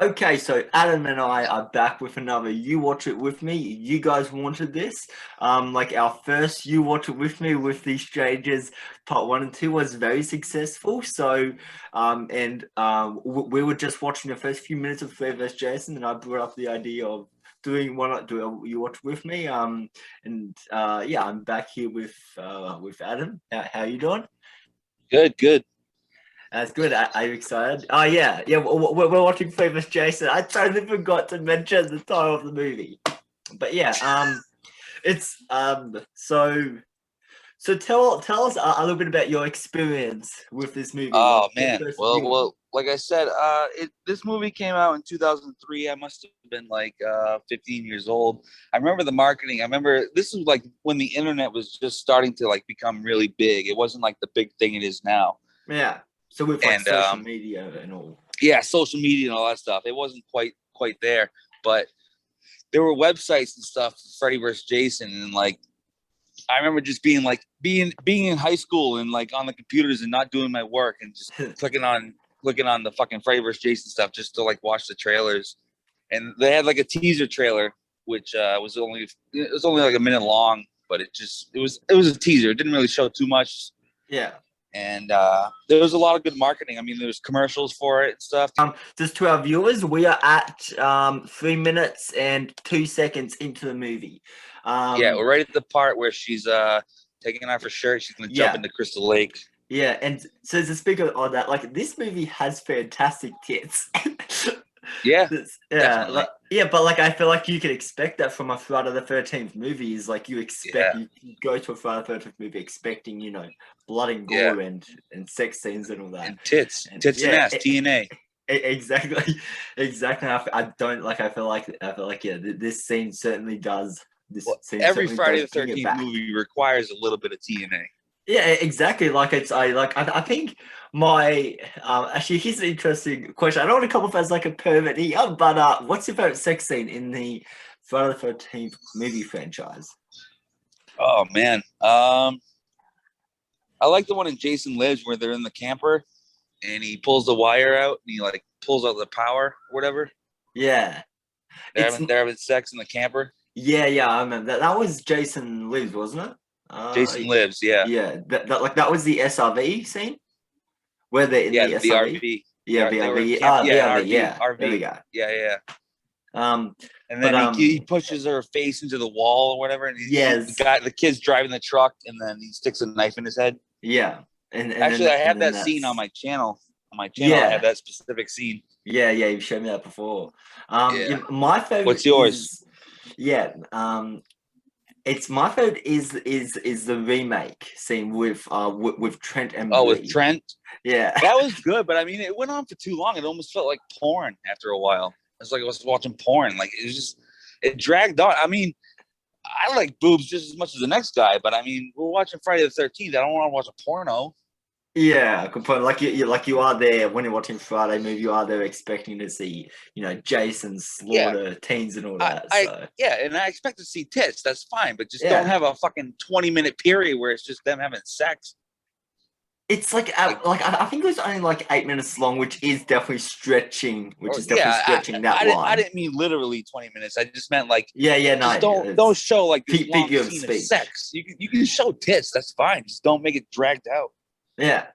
Okay, so Adam and I are back with another You Watch It With Me. You guys wanted this. Like our first You Watch It With Me with these strangers, part one and two was very successful. We were just watching the first few minutes of Freddy vs. Jason, and I brought up the idea of doing one, do a You Watch It With Me. Yeah, I'm back here with Adam. How you doing? Good, good. That's good. Are you excited? Oh yeah, yeah. We're watching Famous Jason. I totally forgot to mention the title of the movie. But yeah, it's so tell us a little bit about your experience with this movie, like Oh your man. first Well, viewing. well, like I said, this movie came out in 2003. I must have been like 15 years old. I remember the marketing. I remember this was like when the internet was just starting to like become really big. It wasn't like the big thing it is now. Yeah. So with like And social media and all. yeah, social media and all that stuff. It wasn't quite there, but there were websites and stuff for Freddy vs. Jason, and like I remember just being in high school and like on the computers and not doing my work and just clicking on the fucking Freddy vs. Jason stuff just to like watch the trailers. And they had like a teaser trailer, which was only like a minute long, but it was a teaser. It didn't really show too much. Yeah. And there was a lot of good marketing. I mean, there was commercials for it and stuff. Just to our viewers, we are at 3 minutes and 2 seconds into the movie. Yeah, Um, we're right at the part where she's taking off her shirt. She's gonna jump yeah. into Crystal Lake. Yeah, and so to speak of that, like this movie has fantastic tits. Yeah, Yeah, definitely. yeah, but like I feel like you could expect that from a Friday the 13th movie. Is like Yeah, you go to a Friday the 13th movie expecting blood and yeah. gore and sex scenes and all that. And tits, And tits and yeah, ass, TNA. exactly, exactly. I don't like. I feel like yeah, this scene certainly does. This Well, scene every certainly Friday does the bring it 13th back. movie requires a little bit of TNA. Yeah, exactly. Like I think my actually here's an interesting question. I don't want to come off as like a pervert here, but what's your favorite sex scene in the Friday the 13th movie franchise? Oh man, I like the one in Jason Lives where they're in the camper and he pulls the wire out and he like pulls out the power or whatever. Yeah. They're It's having they're having sex in the camper. yeah, I remember that. That was Jason Lives, wasn't it? Jason Lives, yeah, Yeah, that was the SRV scene where they're in yeah, the the SRV. RV. Yeah, They were in VRV. camp. Yeah, VRV, RV, yeah. There we RV. go. Yeah, yeah. Yeah. Um And but then he pushes her face into the wall or whatever, and yes, the kid's driving the truck, and then he sticks a knife in his head. yeah. Actually, I And have then that scene on that's my channel. On my channel, I have yeah. that specific scene. Yeah, you've shown me that before. Yeah. Yeah, my What's favorite yours? is yeah, it's my favorite is the remake scene with Trent and Oh, with Bree. Trent. Yeah. That was good, but I mean, it went on for too long. It almost felt like porn after a while. It's like I was watching porn. Like it was just, it dragged on. I mean, I like boobs just as much as the next guy, but I mean, we're watching Friday the 13th. I don't want to watch a porno. Yeah, good point. Like you are there when you're watching Friday movie, you are there expecting to see, Jason Yeah, slaughter teens and all I, that. I, So yeah, and I expect to see tits. That's fine, but just don't yeah. have a fucking 20-minute period where it's just them having sex. It's Like, like I think it was only like 8 minutes long, which or is definitely yeah, stretching that I line. didn't mean literally 20 minutes. I just meant like Yeah, no, just don't it's show like this long figure of scene of speech. sex. You can show tits, that's fine. Just don't make it dragged out. Yeah.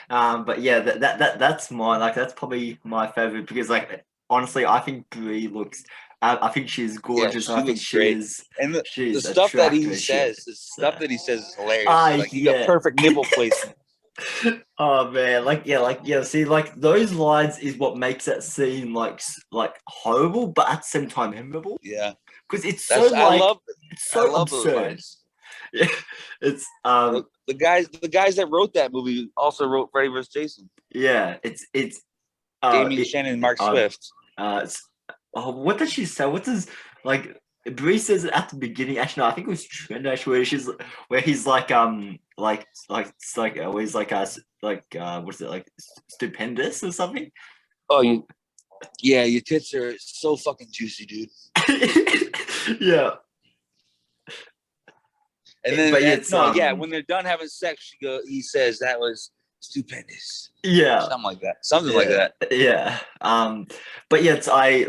But yeah, that's mine. Like that's probably my favorite because like honestly, I think Brie looks. I think she's Yeah, gorgeous, and she I think looks great. And the she's stuff that attractive he as shit. says, the stuff So, that he says is hilarious. Like he got yeah. perfect nipple placement. Oh man, like yeah. See, like those lines is what makes that scene like horrible, but at the same time memorable Yeah, because it's so that's like it's I so love those absurd. lines. Yeah, it's The guys that wrote that movie also wrote Freddy vs. Jason. yeah, it's uh Damien it, Shannon and Mark uh Swift. it's oh, what does she say? What does like Bree says it at the beginning? Actually, no, I think it was Trent actually where he's where he's what's it like stupendous or something? Oh, yeah, your tits are so fucking juicy, dude. Yeah, And then but yeah, it's no, yeah, when they're done having sex, he says that was stupendous. Yeah. Something like that. Something like Yeah, that. yeah. But yeah, I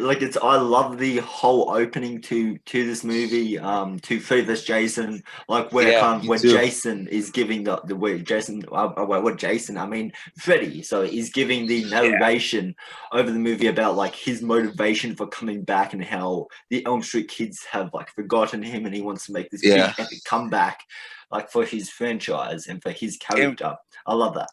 love the whole opening to this movie, to Freddy vs. Jason, like where Yeah, me where too. Jason is giving the where Jason, what Jason, I mean Freddy, so he's giving the Yeah. narration over the movie about like his motivation for coming back and how the Elm Street kids have like forgotten him and he wants to make this big Yeah. epic comeback, like for his franchise and for his And character. I love that.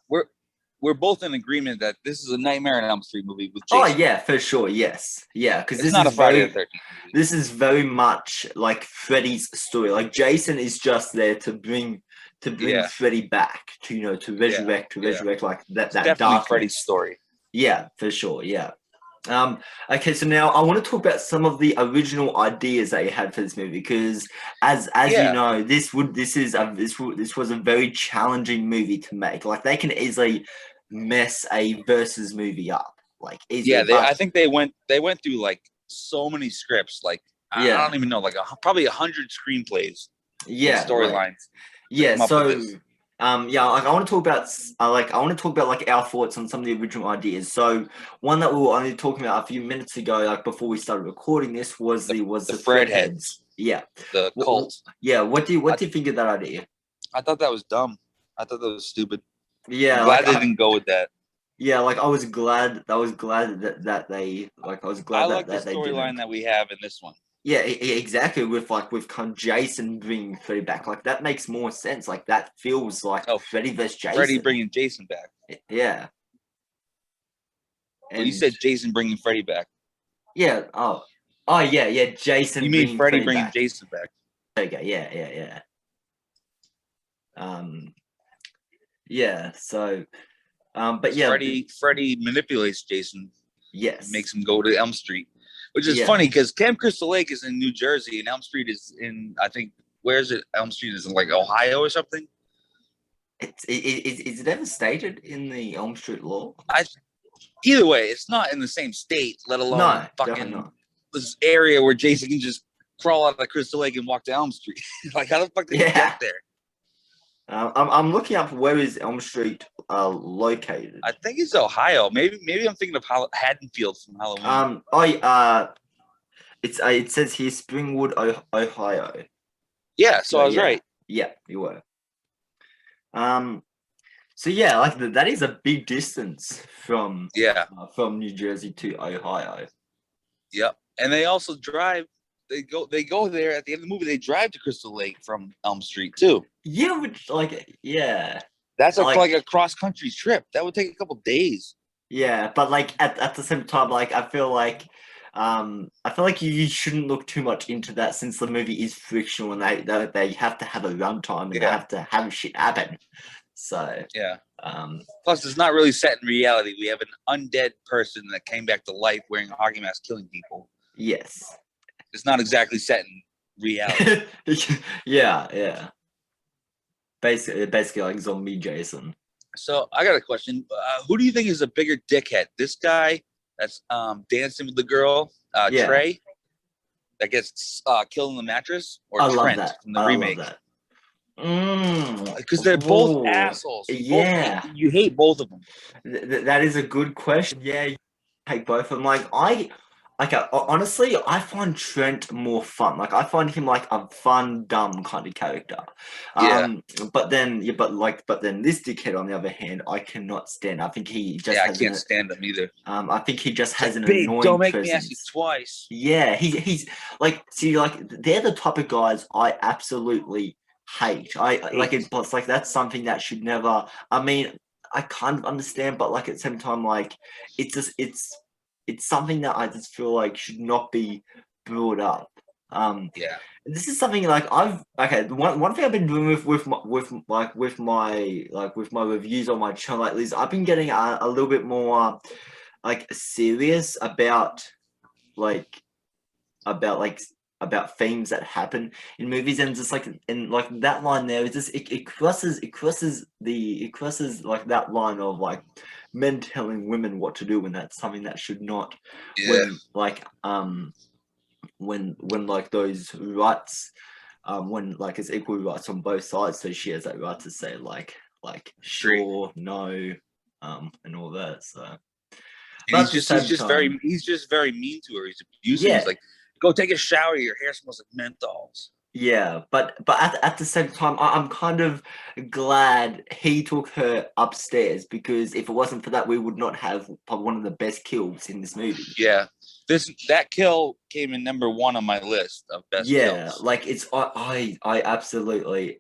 we're both in agreement that this is a Nightmare on Elm Street movie with Oh Jason. yeah, for sure. Yes, yeah, because It's not a Friday the 13th movie. this is very much like Freddy's story. Like Jason is just there to bring Yeah. Freddy back, to to resurrect like It's that definitely darkness. Freddy's story. Yeah, for sure. Yeah. Okay, so now I want to talk about some of the original ideas that you had for this movie, because as you know, this was a very challenging movie to make. Like they can easily mess a versus movie up, like easily. Yeah, I think they went through like so many scripts, like I don't even know, like probably 100 screenplays, yeah, storylines. Yeah, so yeah, like I want to talk about like our thoughts on some of the original ideas. So one that we were only talking about a few minutes ago, like before we started recording this, was the Fred heads. Yeah, the cult. Yeah, what do you think of that idea? I thought that was dumb. I thought that was stupid. Yeah, I'm glad they didn't go with that. Yeah, like I was glad that they like I was glad I that like the storyline that we have in this one. Yeah, exactly. With kind of Jason bringing Freddy back, like that makes more sense. Like that feels like Freddy vs. Jason. Freddy bringing Jason back. Yeah. Well, you said Jason bringing Freddy back. Yeah. Oh, yeah. Jason. You mean Freddy bringing Jason back? There you go. Yeah. Yeah. So, but yeah, Freddy manipulates Jason. Yes. Makes him go to Elm Street. Which is funny because Camp Crystal Lake is in New Jersey and Elm Street is in, I think, where is it? Elm Street is in like Ohio or something. Is it ever stated in the Elm Street law? Either way, it's not in the same state, let alone fucking this area where Jason can just crawl out of Crystal Lake and walk to Elm Street. Like, how the fuck did he get there? I'm looking up where is Elm Street located. I think it's Ohio. Maybe I'm thinking of Haddonfield from Halloween. It says here Springwood, Ohio. Yeah, so I was right. Yeah, you were. So yeah, like that is a big distance from New Jersey to Ohio. Yep, and they also drive. They go there at the end of the movie. They drive to Crystal Lake from Elm Street too. Yeah, that's like a cross country trip. That would take a couple days. Yeah, but like at the same time, like I feel like you shouldn't look too much into that, since the movie is fictional and they have to have a runtime and they have to have shit happen. So plus it's not really set in reality. We have an undead person that came back to life wearing a hockey mask, killing people. Yes. It's not exactly set in reality. Yeah. Basically like zombie Jason. So I got a question. Who do you think is a bigger dickhead? This guy that's dancing with the girl, Trey, that gets killed in the mattress, or Trent from the remake? Because they're both assholes. You hate both of them. That is a good question. Yeah, you hate both of them. Honestly, I find Trent more fun. Like I find him like a fun, dumb kind of character. But then this dickhead, on the other hand, I cannot stand. I think he just I can't stand him either. I think he just has an annoying don't make presence. me ask you twice. Yeah, he's like, see, like they're the type of guys I absolutely hate. It's like that's something that should never. I mean, I kind of understand, but like at the same time, like it's something that I just feel like should not be brought up. This is something like one thing I've been doing with my reviews on my channel lately is I've been getting a little bit more like serious about themes that happen in movies, and just like that line there is just it crosses like that line of like men telling women what to do, and that's something that should not when like those rights when like it's equal rights on both sides, so she has that right to say like like sure, no, and all that. So, And but he's just very mean to her. He's abusive. yeah, He's like, go take a shower. Your hair smells like menthols. yeah, but at the same time, I'm kind of glad he took her upstairs, because if it wasn't for that, we would not have probably one of the best kills in this movie. Yeah, that kill came in number 1 on my list of best kills. Like it's I absolutely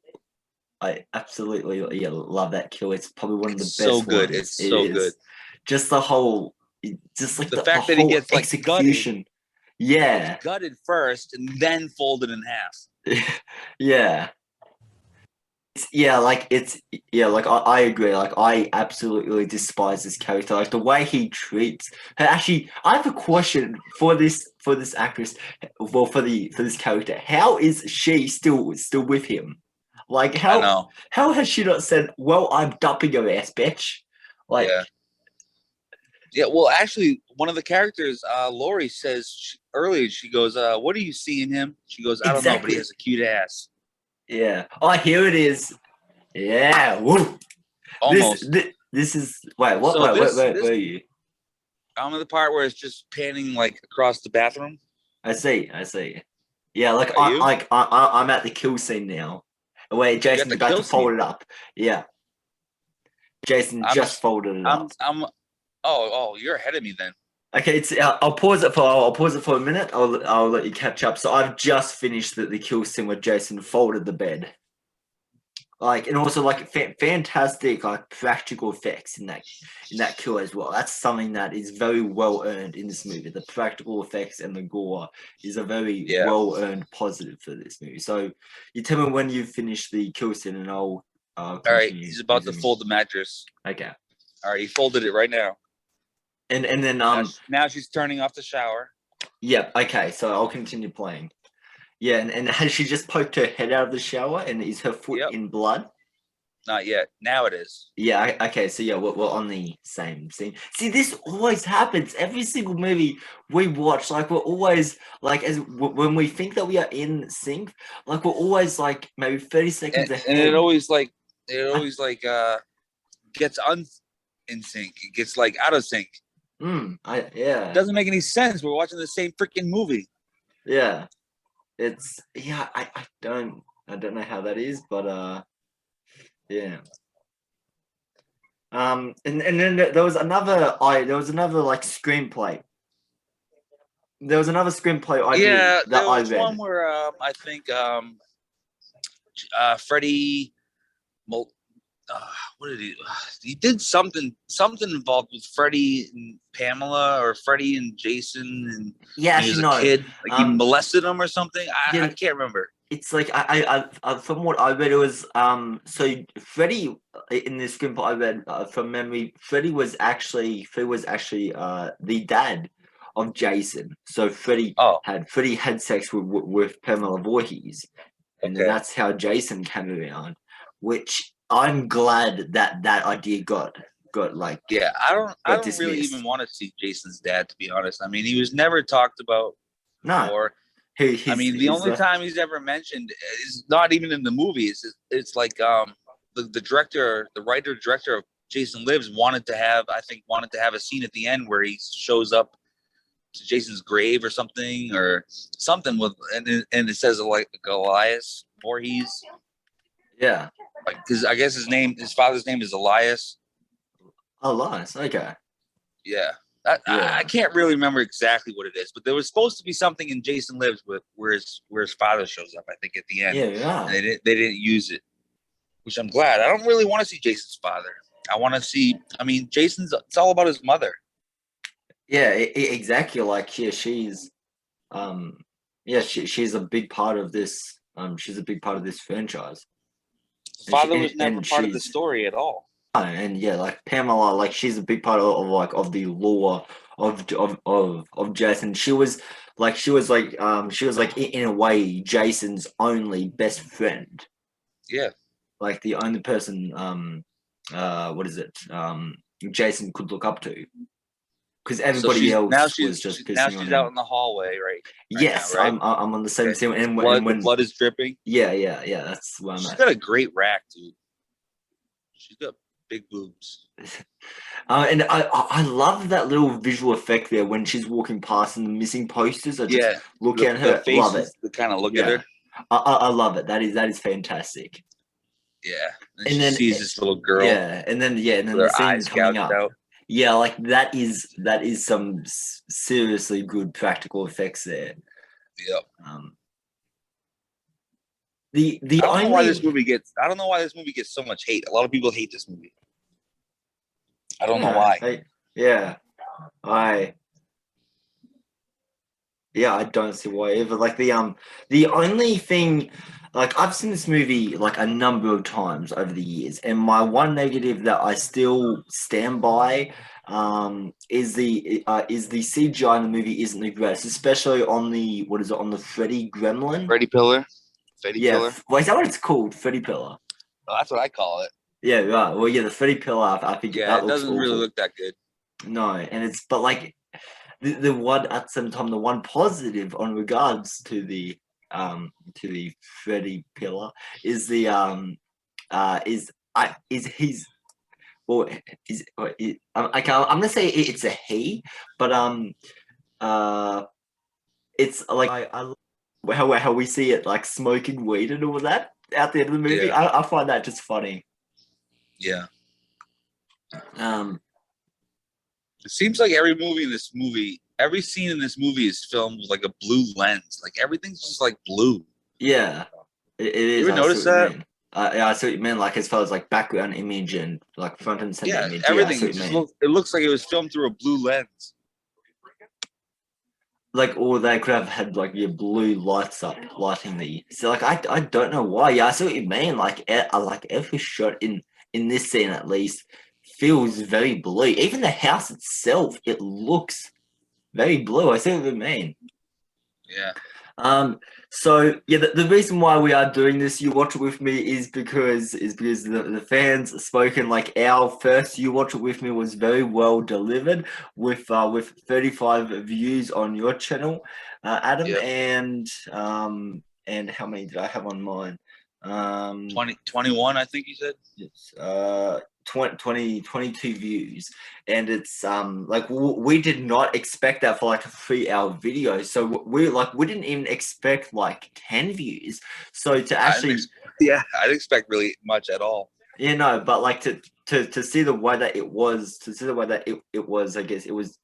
love that kill. It's probably one of the It's best so good. ones. It's It so is good. just the whole, just like The the fact that he whole gets like execution. Yeah, gutted first and then folded in half. yeah. Like I agree. Like I absolutely despise this character. Like the way he treats her. Actually, I have a question for this actress. Well, for this character, how is she still with him? Like I know. how has she not said, "Well, I'm dumping your ass, bitch"? Like Yeah. Well, actually, one of the characters, Lori, says earlier. She goes, "What do you see in him?" She goes, "I don't know, but he exactly. has a cute ass." Yeah. Oh, here it is. Yeah. Woo. Almost. This is wait. What? So Wait. this Where are you? I'm in the part where it's just panning like across the bathroom. I see. Yeah, like Are you? I'm at the kill scene now, where Jason's the about kill to fold scene. it up. Yeah, Jason I'm just folded it up. You're ahead of me then. Okay, it's I'll pause it for a minute. I'll let you catch up. So I've just finished the kill scene where Jason folded the bed. Like, and also like fantastic like practical effects in that kill as well. That's something that is very well earned in this movie. The practical effects and the gore is a very well earned positive for this movie. So you tell me when you've finished the kill scene, and I'll All continue. right, he's about to fold the mattress. Okay. All right, he folded it right now. And then now she's turning off the shower. Yeah. Okay. So I'll continue playing. Yeah, and has she just poked her head out of the shower, and is her foot in blood? Not yet. Now it is. Yeah, okay, so yeah, we're on the same scene. See, this always happens. Every single movie we watch, like, we're always, like, when we think that we are in sync, like, we're always, like, maybe 30 seconds ahead. And it always gets in sync. It gets, like, out of sync. Yeah. It doesn't make any sense. We're watching the same freaking movie. Yeah. I don't know how that is, but, yeah. And then there was another like screenplay. There was another screenplay idea that I read. One where I think Freddy, what did he did something involved with Freddy and Pamela, or Freddy and Jason, and when he was a kid, like he molested him or something. I can't remember. It's like I from what I read, it was so Freddy in this screenplay I read from memory, Freddy was actually the dad of Jason. So Freddy had sex with Pamela Voorhees, and then that's how Jason came around. Which I'm glad that idea got like I don't really even want to see Jason's dad, to be honest. I mean, he was never talked about. No. Or I mean, the only time he's ever mentioned is not even in the movies. It's like the writer director of Jason Lives wanted to have a scene at the end where he shows up to Jason's grave or something with, and it says like Elias Voorhees. Yeah. Like, because I guess his father's name is Elias. Elias, okay. Yeah. I can't really remember exactly what it is, but there was supposed to be something in Jason Lives where his father shows up, I think, at the end. Yeah. And they didn't use it, which I'm glad. I don't really want to see Jason's father. I want to see. I mean, it's all about his mother. Yeah, exactly. Like, she's she's a big part of this. She's a big part of this franchise. Father was never part of the story at all. And yeah, like Pamela, like she's a big part of the lore of Jason. She was like in a way Jason's only best friend. Yeah. Like the only person Jason could look up to. Because everybody else was just pissing on him. Now she's out in the hallway, right? Yes, now, right? I'm on the same scene. And when blood is dripping. Yeah, that's where I'm at. She's got a great rack, dude. She's got big boobs. And I love that little visual effect there when she's walking past and the missing posters are just look at her. The faces, love it. the kind of look at her. I love it. That is fantastic. Yeah, and she sees this little girl. Yeah, and then with the her scene eyes coming gouged up. out. Yeah, like that is some seriously good practical effects there. Yep. The I don't only know why this movie gets. I don't know why this movie gets so much hate. A lot of people hate this movie. I don't know why. I don't see why either. Like the only thing, like I've seen this movie like a number of times over the years, and my one negative that I still stand by is the CGI in the movie isn't the greatest, especially on the on the Freddy Gremlin. Freddy Pillar. Freddy Pillar. Well, is that what it's called? Freddy Pillar. Oh, that's what I call it. Yeah, right. Well, yeah, the Freddy Pillar. I think Yeah, that it doesn't really look that good. No, and it's but like the one at the same time, the one positive on regards to the Freddy Pillar is the he's or is I'm gonna say it's a he, but it's like I love how we see it like smoking weed and all that at the end of the movie. I find that just funny. Yeah. It seems like every scene in this movie is filmed with like a blue lens. Like everything's just like blue. Yeah, it is. You ever notice that? Yeah, I see what you mean. Like as far as like background image and like front and center image. Everything. It looks like it was filmed through a blue lens. Like, or they could have had like your blue lights up lighting the. So like I don't know why. Yeah, I see what you mean. Like every shot in this scene at least feels very blue. Even the house itself, it looks very blue. I see what you mean. Yeah. So yeah, the reason why we are doing this, You Watch It With Me, is because the fans spoken. Like our first You Watch It With Me was very well delivered with 35 views on your channel, Adam, and how many did I have on mine? 21, I think you said. Yes, 22 views, and it's like we did not expect that for like a 3-hour video, so we didn't even expect like 10 views, so to actually I didn't expect really much at all. But like to see the way that it was, it was, I guess it was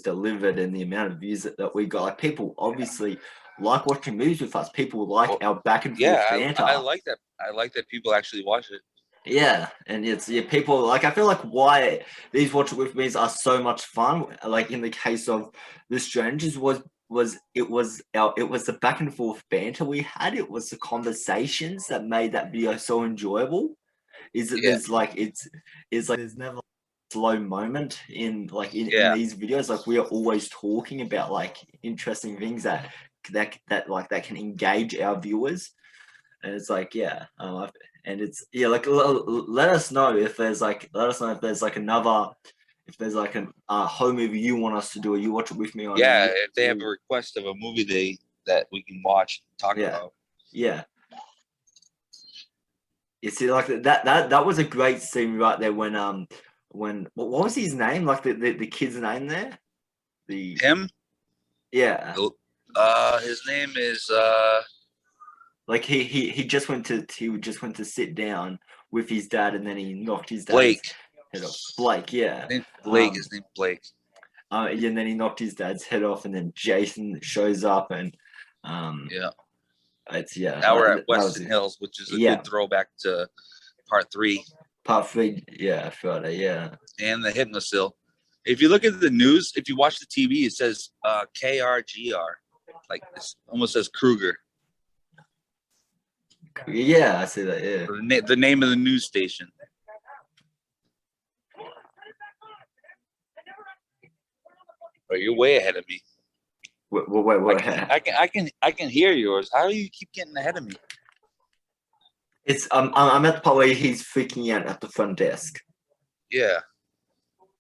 delivered, and the amount of views that we got, like people obviously like watching movies with us. People like our back and forth banter. I like that. I like that people actually watch it. Yeah, and it's people like, I feel like why these Watch It With Me's are so much fun. Like in the case of The Strangers was the back and forth banter we had. It was the conversations that made that video so enjoyable. There's never a slow moment in these videos. Like we are always talking about like interesting things that can engage our viewers, and it's like and it's like let us know if there's like another, if there's like a home movie you want us to do, or You Watch It With Me on. Yeah, if they have a request of a movie that we can watch and talk about. Yeah. You see, like that was a great scene right there when what was his name? Like the kid's name there? Him? Yeah. His name is like he just went to sit down with his dad, and then he knocked his dad's Blake. head off. Blake, yeah. His name Blake. And then he knocked his dad's head off, and then Jason shows up, and it's Now we're at Weston Hills, which is a good throwback to part 3. Part 3, Friday, yeah. And the Hypnosil. If you look at the news, if you watch the TV, it says KRGR. Like it almost says Kruger. Yeah, I see that. Yeah. The name of the news station. Oh, you're way ahead of me. Wait. I can hear yours. How do you keep getting ahead of me? It's I'm at the part where he's freaking out at the front desk. Yeah.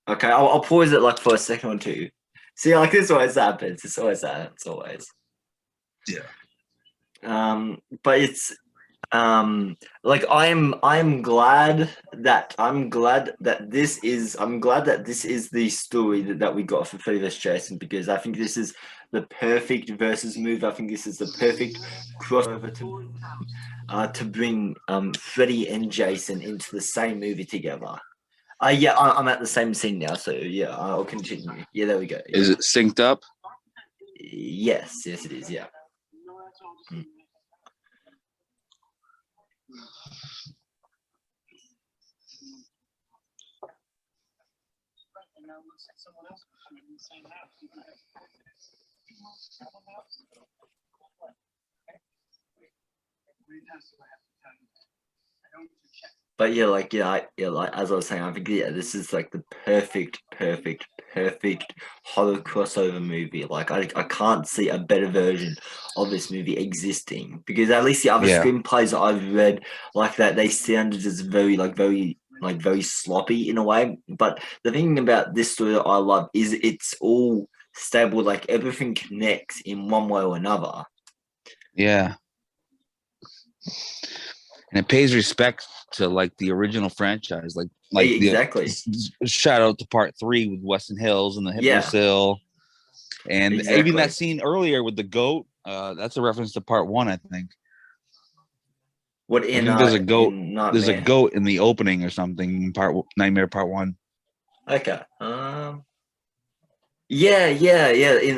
Okay, I'll pause it like for a second or two. See, like this always happens. It's always that. It's always. Yeah. But it's Like I'm glad that this is the story that we got for Freddy vs. Jason, because I think this is the perfect versus move. I think this is the perfect crossover to bring Freddy and Jason into the same movie together. Yeah, I'm at the same scene now, so yeah, I'll continue. Yeah, there we go. Is Yeah. it synced up? Yes, it is. Yeah. Mm. But yeah, like as I was saying, I think this is like the perfect horror crossover movie. Like I can't see a better version of this movie existing, because at least the other Yeah. screenplays I've read, like that, they sounded just very sloppy in a way. But the thing about this story that I love is it's all stable. Like everything connects in one way or another. Yeah. And it pays respect to like the original franchise, like the Exactly. shout out to part 3 with Weston Hills and the Yeah. Hypnosil, and even that Exactly. scene earlier with the goat. That's a reference to part 1, I think. What I think there's a goat. in There's a Nightmare? goat in the opening or something. Nightmare Part 1. Okay. Yeah.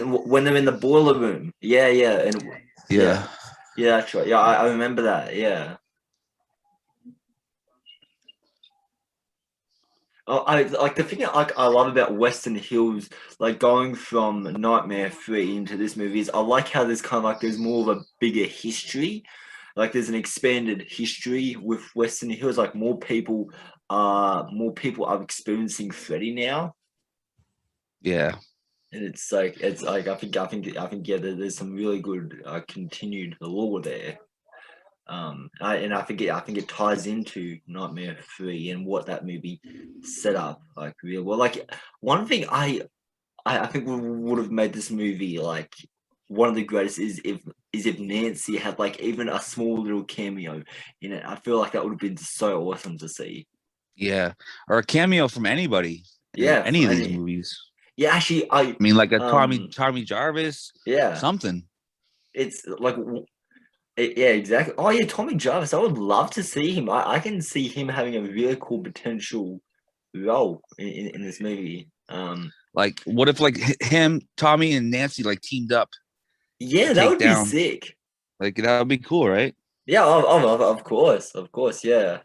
When they're in the boiler room. Yeah, and yeah, Yeah. yeah, that's right. Yeah, I remember that. Yeah. Oh, I like the thing I love about Western Hills, like going from Nightmare 3 into this movie, is I like how there's kind of like there's more of a bigger history. Like there's an expanded history with Western Hills. Like more people are experiencing Freddy now. Yeah. And it's like I think yeah, there's some really good continued lore there. And I think it ties into Nightmare 3 and what that movie set up like real well. Like one thing I think would have made this movie like one of the greatest is if Nancy had like even a small little cameo in it. I feel like that would have been so awesome to see. Yeah. Or a cameo from anybody in Yeah, any for of these any movies. yeah, actually I mean, like a Tommy Jarvis, yeah, something. it's like yeah, exactly. Oh yeah, Tommy Jarvis. I would love to see him. I can see him having a really cool potential role in this movie. Like, what if like him, Tommy, and Nancy like teamed up to Yeah, that take would be down? sick. Like that would be cool, right? Yeah, of course, yeah.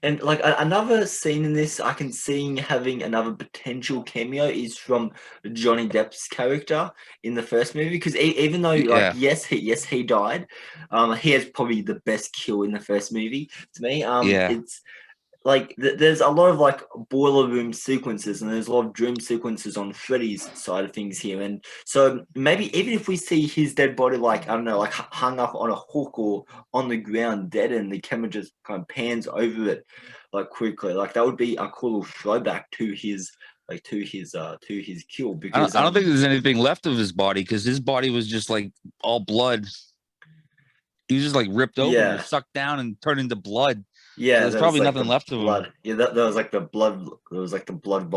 And like another scene in this, I can see having another potential cameo is from Johnny Depp's character in the first movie, because even though like Yeah. yes he died, he has probably the best kill in the first movie to me. Yeah. It's like there's a lot of like boiler room sequences, and there's a lot of dream sequences on Freddy's side of things here, and so maybe even if we see his dead body, like I don't know, like hung up on a hook or on the ground dead, and the camera just kind of pans over it like quickly, like that would be a cool little throwback to his to his kill, because I don't think there's anything left of his body because his body was just like all blood. He was just like ripped open or yeah. sucked down and turned into blood. So Yeah, there's there was probably like nothing the left of him. blood. Yeah, there was like the blood. There was like the blood.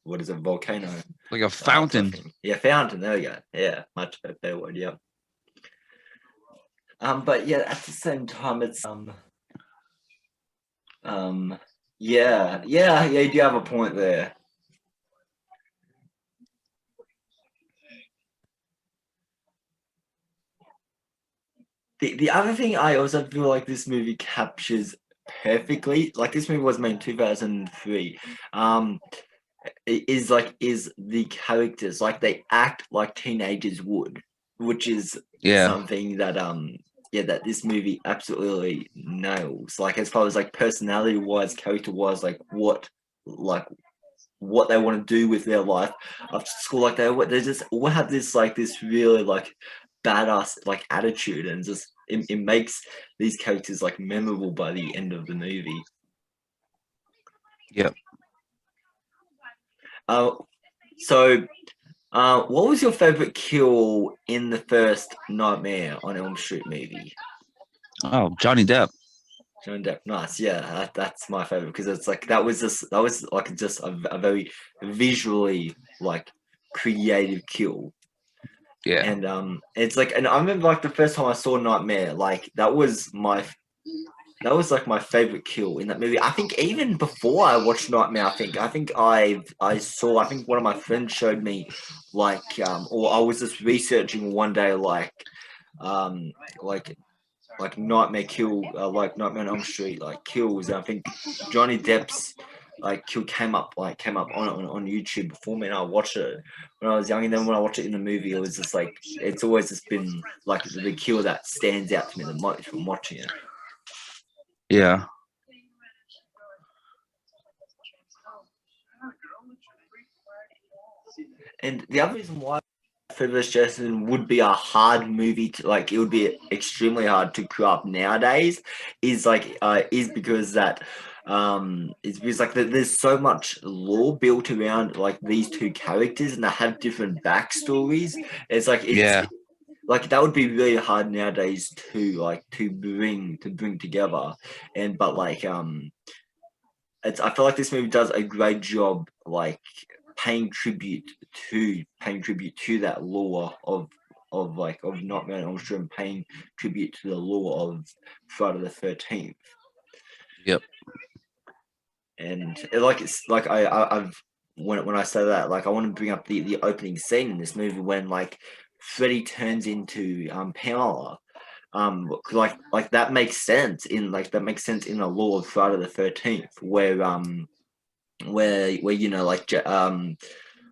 What is it? Volcano. Like a Type fountain. thing. Yeah, fountain. There we go. Yeah, much better word. Yeah. But yeah, at the same time, it's yeah. You do have a point there. The other thing I also feel like this movie captures perfectly, like this movie was made in 2003. Is the characters, like they act like teenagers would, which is Yeah. something that yeah, that this movie absolutely nails, like as far as like personality wise, character wise, like what they want to do with their life after school. Like they just all have this really like badass like attitude, and just it makes these characters like memorable by the end of the movie. Yep. uh so what was your favorite kill in the first Nightmare on Elm Street movie? Oh, Johnny Depp. Johnny Depp, nice. Yeah, that's my favorite because it's like that was like just a very visually like creative kill. Yeah. And it's like, and I remember like the first time I saw Nightmare, like that was like my favorite kill in that movie. I think even before I watched Nightmare, I saw, I think one of my friends showed me or I was just researching one day um like like Nightmare on Elm Street like kills. And I think Johnny Depp's like kill came up on YouTube before me, and I watched it when I was young. And then when I watched it in the movie, it was just like it's always just been like the kill that stands out to me the most from watching it. Yeah. And the other reason why Freddy vs. Jason would be a hard movie to like, it would be extremely hard to crew up nowadays, is because there's so much lore built around like these two characters, and they have different backstories. It's like Yeah. like that would be really hard nowadays to bring together. And but like I feel like this movie does a great job like paying tribute to that lore of Nightmare on Elm Street, and paying tribute to the lore of Friday the 13th. Yep. And it's like I've when I say that, like I want to bring up the opening scene in this movie when like Freddy turns into Pamela. Like that makes sense in the lore of Friday the 13th, where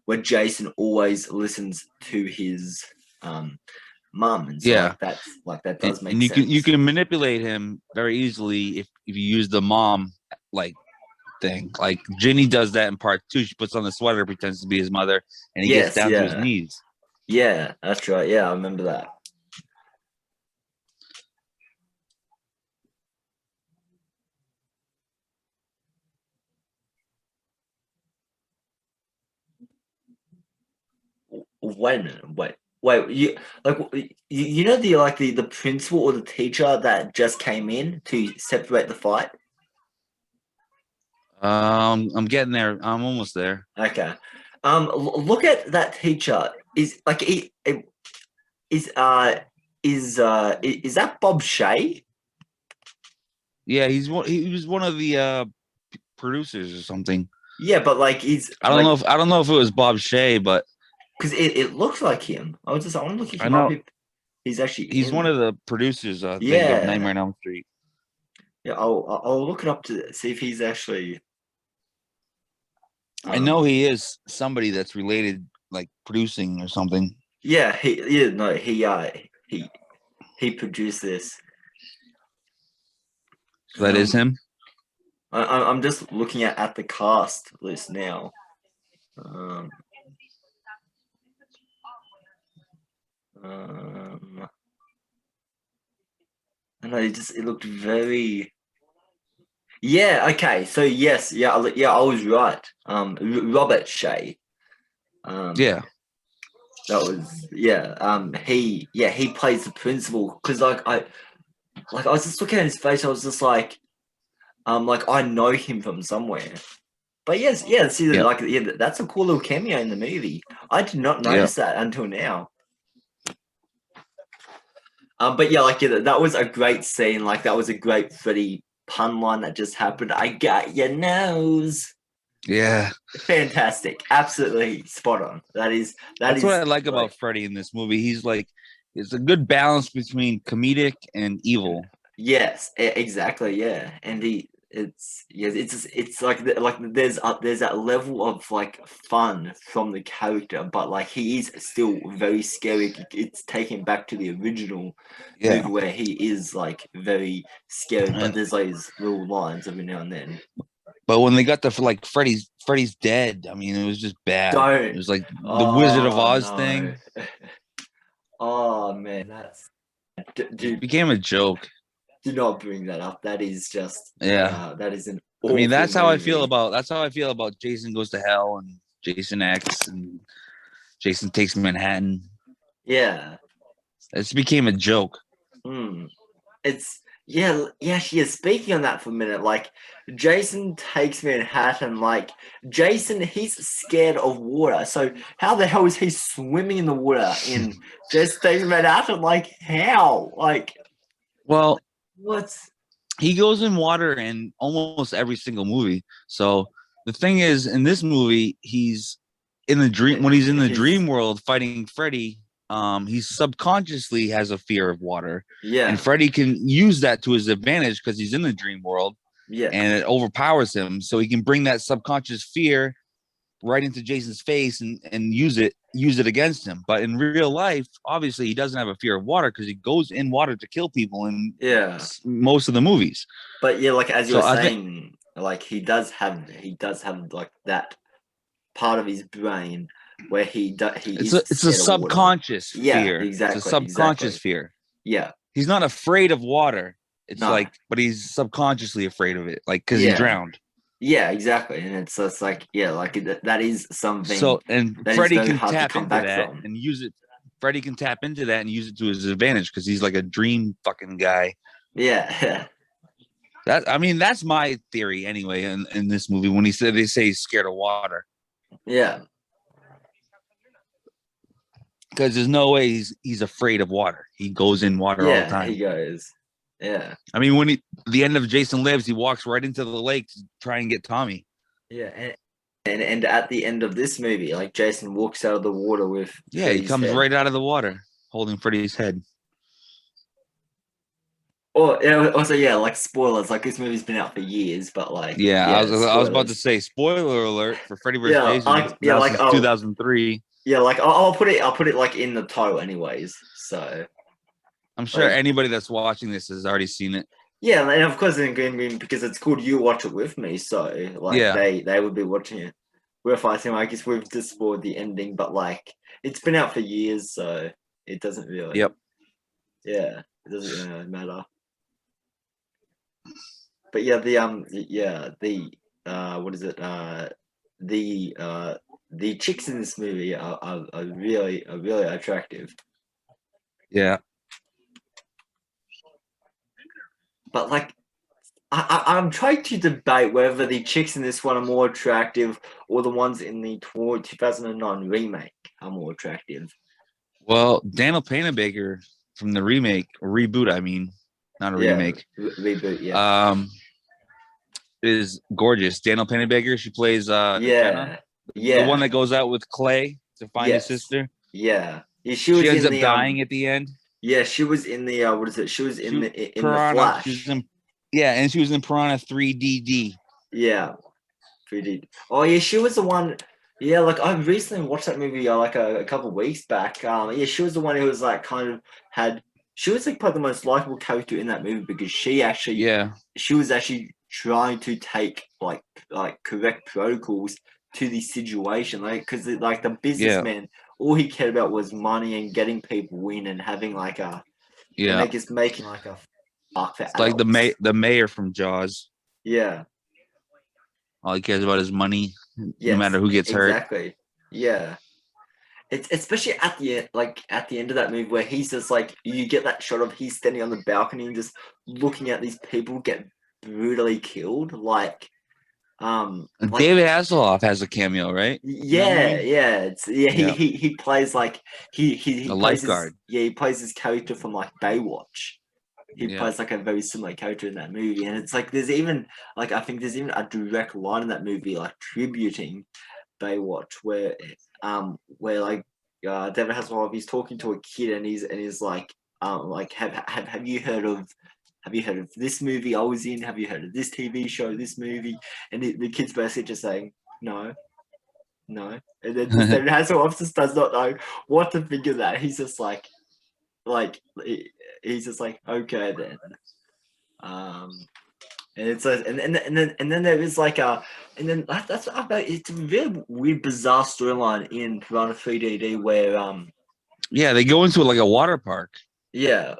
where Jason always listens to his mum, and so Yeah. that And, does make and you sense. can manipulate him very easily if you use the mom like thing. Like Ginny does that in part 2. She puts on the sweater, pretends to be his mother, and he gets Yes, down to his yeah, knees. yeah, that's right. Yeah, I remember that. Wait a minute, wait. You know the principal or the teacher that just came in to separate the fight. I'm getting there. I'm almost there. Okay, look at that teacher. Is is that Bob Shay? Yeah, he was one of the producers or something. Yeah, but like he's I don't know if it was Bob Shea, but because it looks like him. I want to look I him up know if he's actually he's one in. of the producers, I think, of Yeah, Nightmare on Elm Street. yeah. I'll look it up to see if he's actually. I know Um. he is somebody that's related, like producing or something. Yeah. No. He produced this. So that is Um. him. I'm just looking at the cast list now. Um. um I know it looked very. Yeah. Okay. So yes. Yeah. Yeah. I was right. Robert Shea. Um. Yeah, That was yeah. He plays the principal because I was just looking at his face. I was just like I know him from somewhere. But yes, yeah. See, yeah, that's a cool little cameo in the movie. I did not yeah. notice that until now. But yeah, that was a great scene. Like that was a great Freddy pun line that just happened. I got your nose. Yeah, Fantastic, absolutely spot on. That that's what I is like like about Freddy in this movie. It's a good balance between comedic and evil. yes, exactly, yeah. And it's like there's that level of like fun from the character, but like he is still very scary. It's taken back to the original Yeah, movie where he is like very scary, but and there's like these little lines every now and then. but when they got the like Freddy's dead. I mean, it was just bad. It Don't. was like the Wizard of Oh Oz no. thing. Oh man, It dude. became a joke. Do not bring that up. That is just Yeah. that is an I mean, awful movie. that's how I feel about Jason Goes to Hell and Jason X and Jason Takes Manhattan. Yeah. It became a joke. Hmm. It's Yeah, she is. Speaking on that for a minute, like Jason takes Manhattan, like Jason, he's scared of water. So how the hell is he swimming in the water in Jason takes Manhattan? Like how? Like Well, what? he goes in water in almost every single movie. So the thing is, in this movie, he's in the dream when he's in the He's dream world fighting Freddy. He subconsciously has a fear of water, and yeah, Freddy can use that to his advantage because he's in the dream world, yeah, and it overpowers him. So he can bring that subconscious fear right into Jason's face and use it against him. But in real life, obviously, he doesn't have a fear of water because he goes in water to kill people in yeah. most of the movies. But yeah, like as you So were I think saying, like he does have like that part of his brain where he is it's a scared of water. subconscious Yeah, fear. It's a exactly, subconscious exactly. fear. Yeah, He's not afraid of water. It's no, like, but he's subconsciously afraid of it, like because he yeah, drowned. yeah, exactly. And it's like yeah, like that is something So and that is Freddy very can hard to tap come into back that from. and use it. Freddy can tap into that and use it to his advantage because he's like a dream fucking guy. Yeah, That I mean, that's my theory anyway. In this movie, when he said they say he's scared of water, yeah, because there's no way he's afraid of water. He goes in water all the yeah. He time. goes, yeah, I mean, when he the end of Jason Lives, he walks right into the lake to try and get Tommy. yeah, and at the end of this movie, like Jason walks out of the water with Yeah, he Freddy's comes head. right out of the water holding Freddy's head. Or yeah, also yeah, like spoilers. Like this movie's been out for years, but like Yeah, yeah, I was about to spoilers. say spoiler alert for Freddy vs. Yeah, Jason. It's been yeah, out like since oh 2003. yeah, like I'll put it like in the title anyways. So I'm sure like anybody that's watching this has already seen it. yeah, and of course in Green Bean because it's called You Watch It With Me, so like Yeah. they would be watching it. We're fighting. I guess we've just spoiled the ending, but like it's been out for years, so it doesn't really. Yep. Yeah, it doesn't really matter. But yeah, the what is it? The uh the chicks in this movie are really attractive. Yeah. But like I'm trying to debate whether the chicks in this one are more attractive or the ones in the 2009 remake are more attractive. Well, Daniel Panabaker from the remake or reboot, I mean, not a Yeah, remake. reboot. Yeah, Um, is gorgeous. Daniel Panabaker. She plays Jenna, yeah, the one yeah. that goes out with Clay to find his Yes, sister. yeah. Yeah, she She was ends in up the dying at the end. Yeah, she was in the what is it? She was She in the Piranha. She was Flash. in and she was in Piranha 3DD. Yeah, 3D. Oh yeah, she was the one. Yeah, like I recently watched that movie like a couple of weeks back. Yeah, she was the one who was like kind of had. She was like probably the most likable character in that movie because Yeah, she was actually trying to take like correct protocols to the situation, like because like the yeah, businessman, all he cared about was money and getting people in and having like a and yeah. they just making like a fuck for It's like adults. the mayor from Jaws. Yeah. All he cares about is money, no Yes. matter who gets hurt. Exactly. Yeah. It's especially at the end, like at the end of that movie where he's just like you get that shot of he's standing on the balcony and just looking at these people get brutally killed. Like David Hasselhoff has a cameo, right? In that yeah, movie? yeah. It's yeah. He Yeah, he he plays like he a plays his lifeguard. yeah he plays his character from like Baywatch. He Yeah, plays like a very similar character in that movie, and it's like there's even like I think there's even a direct line in that movie like tributing Baywatch where like David Hasselhoff he's talking to a kid and he's like have you heard of this movie I was in? Have you heard of this TV show? This movie? And the kid's basically just saying no, no, and then just David Hasselhoff just does not know what to think of that. He's just like he's just like okay then. Um, and it's a, and then there is like a and then that's about it's a very weird bizarre storyline in Piranha 3DD where yeah. They go into like a water park. yeah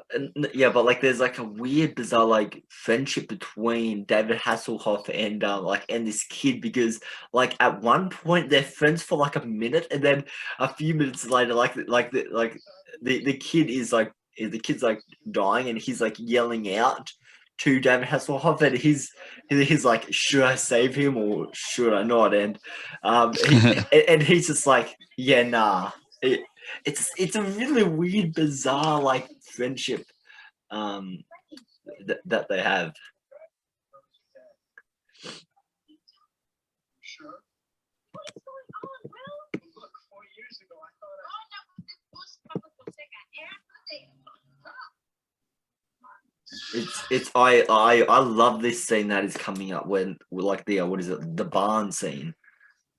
yeah but like there's like a weird bizarre like friendship between David Hasselhoff and like and this kid because like at one point they're friends for like a minute and then a few minutes later the kid is like the kid's like dying and he's like yelling out to David Hasselhoff, and he's like, should I save him or should I not? And and he's just like, yeah, nah. It's a really weird, bizarre like friendship that they have. I love this scene that is coming up when like the what is it, the barn scene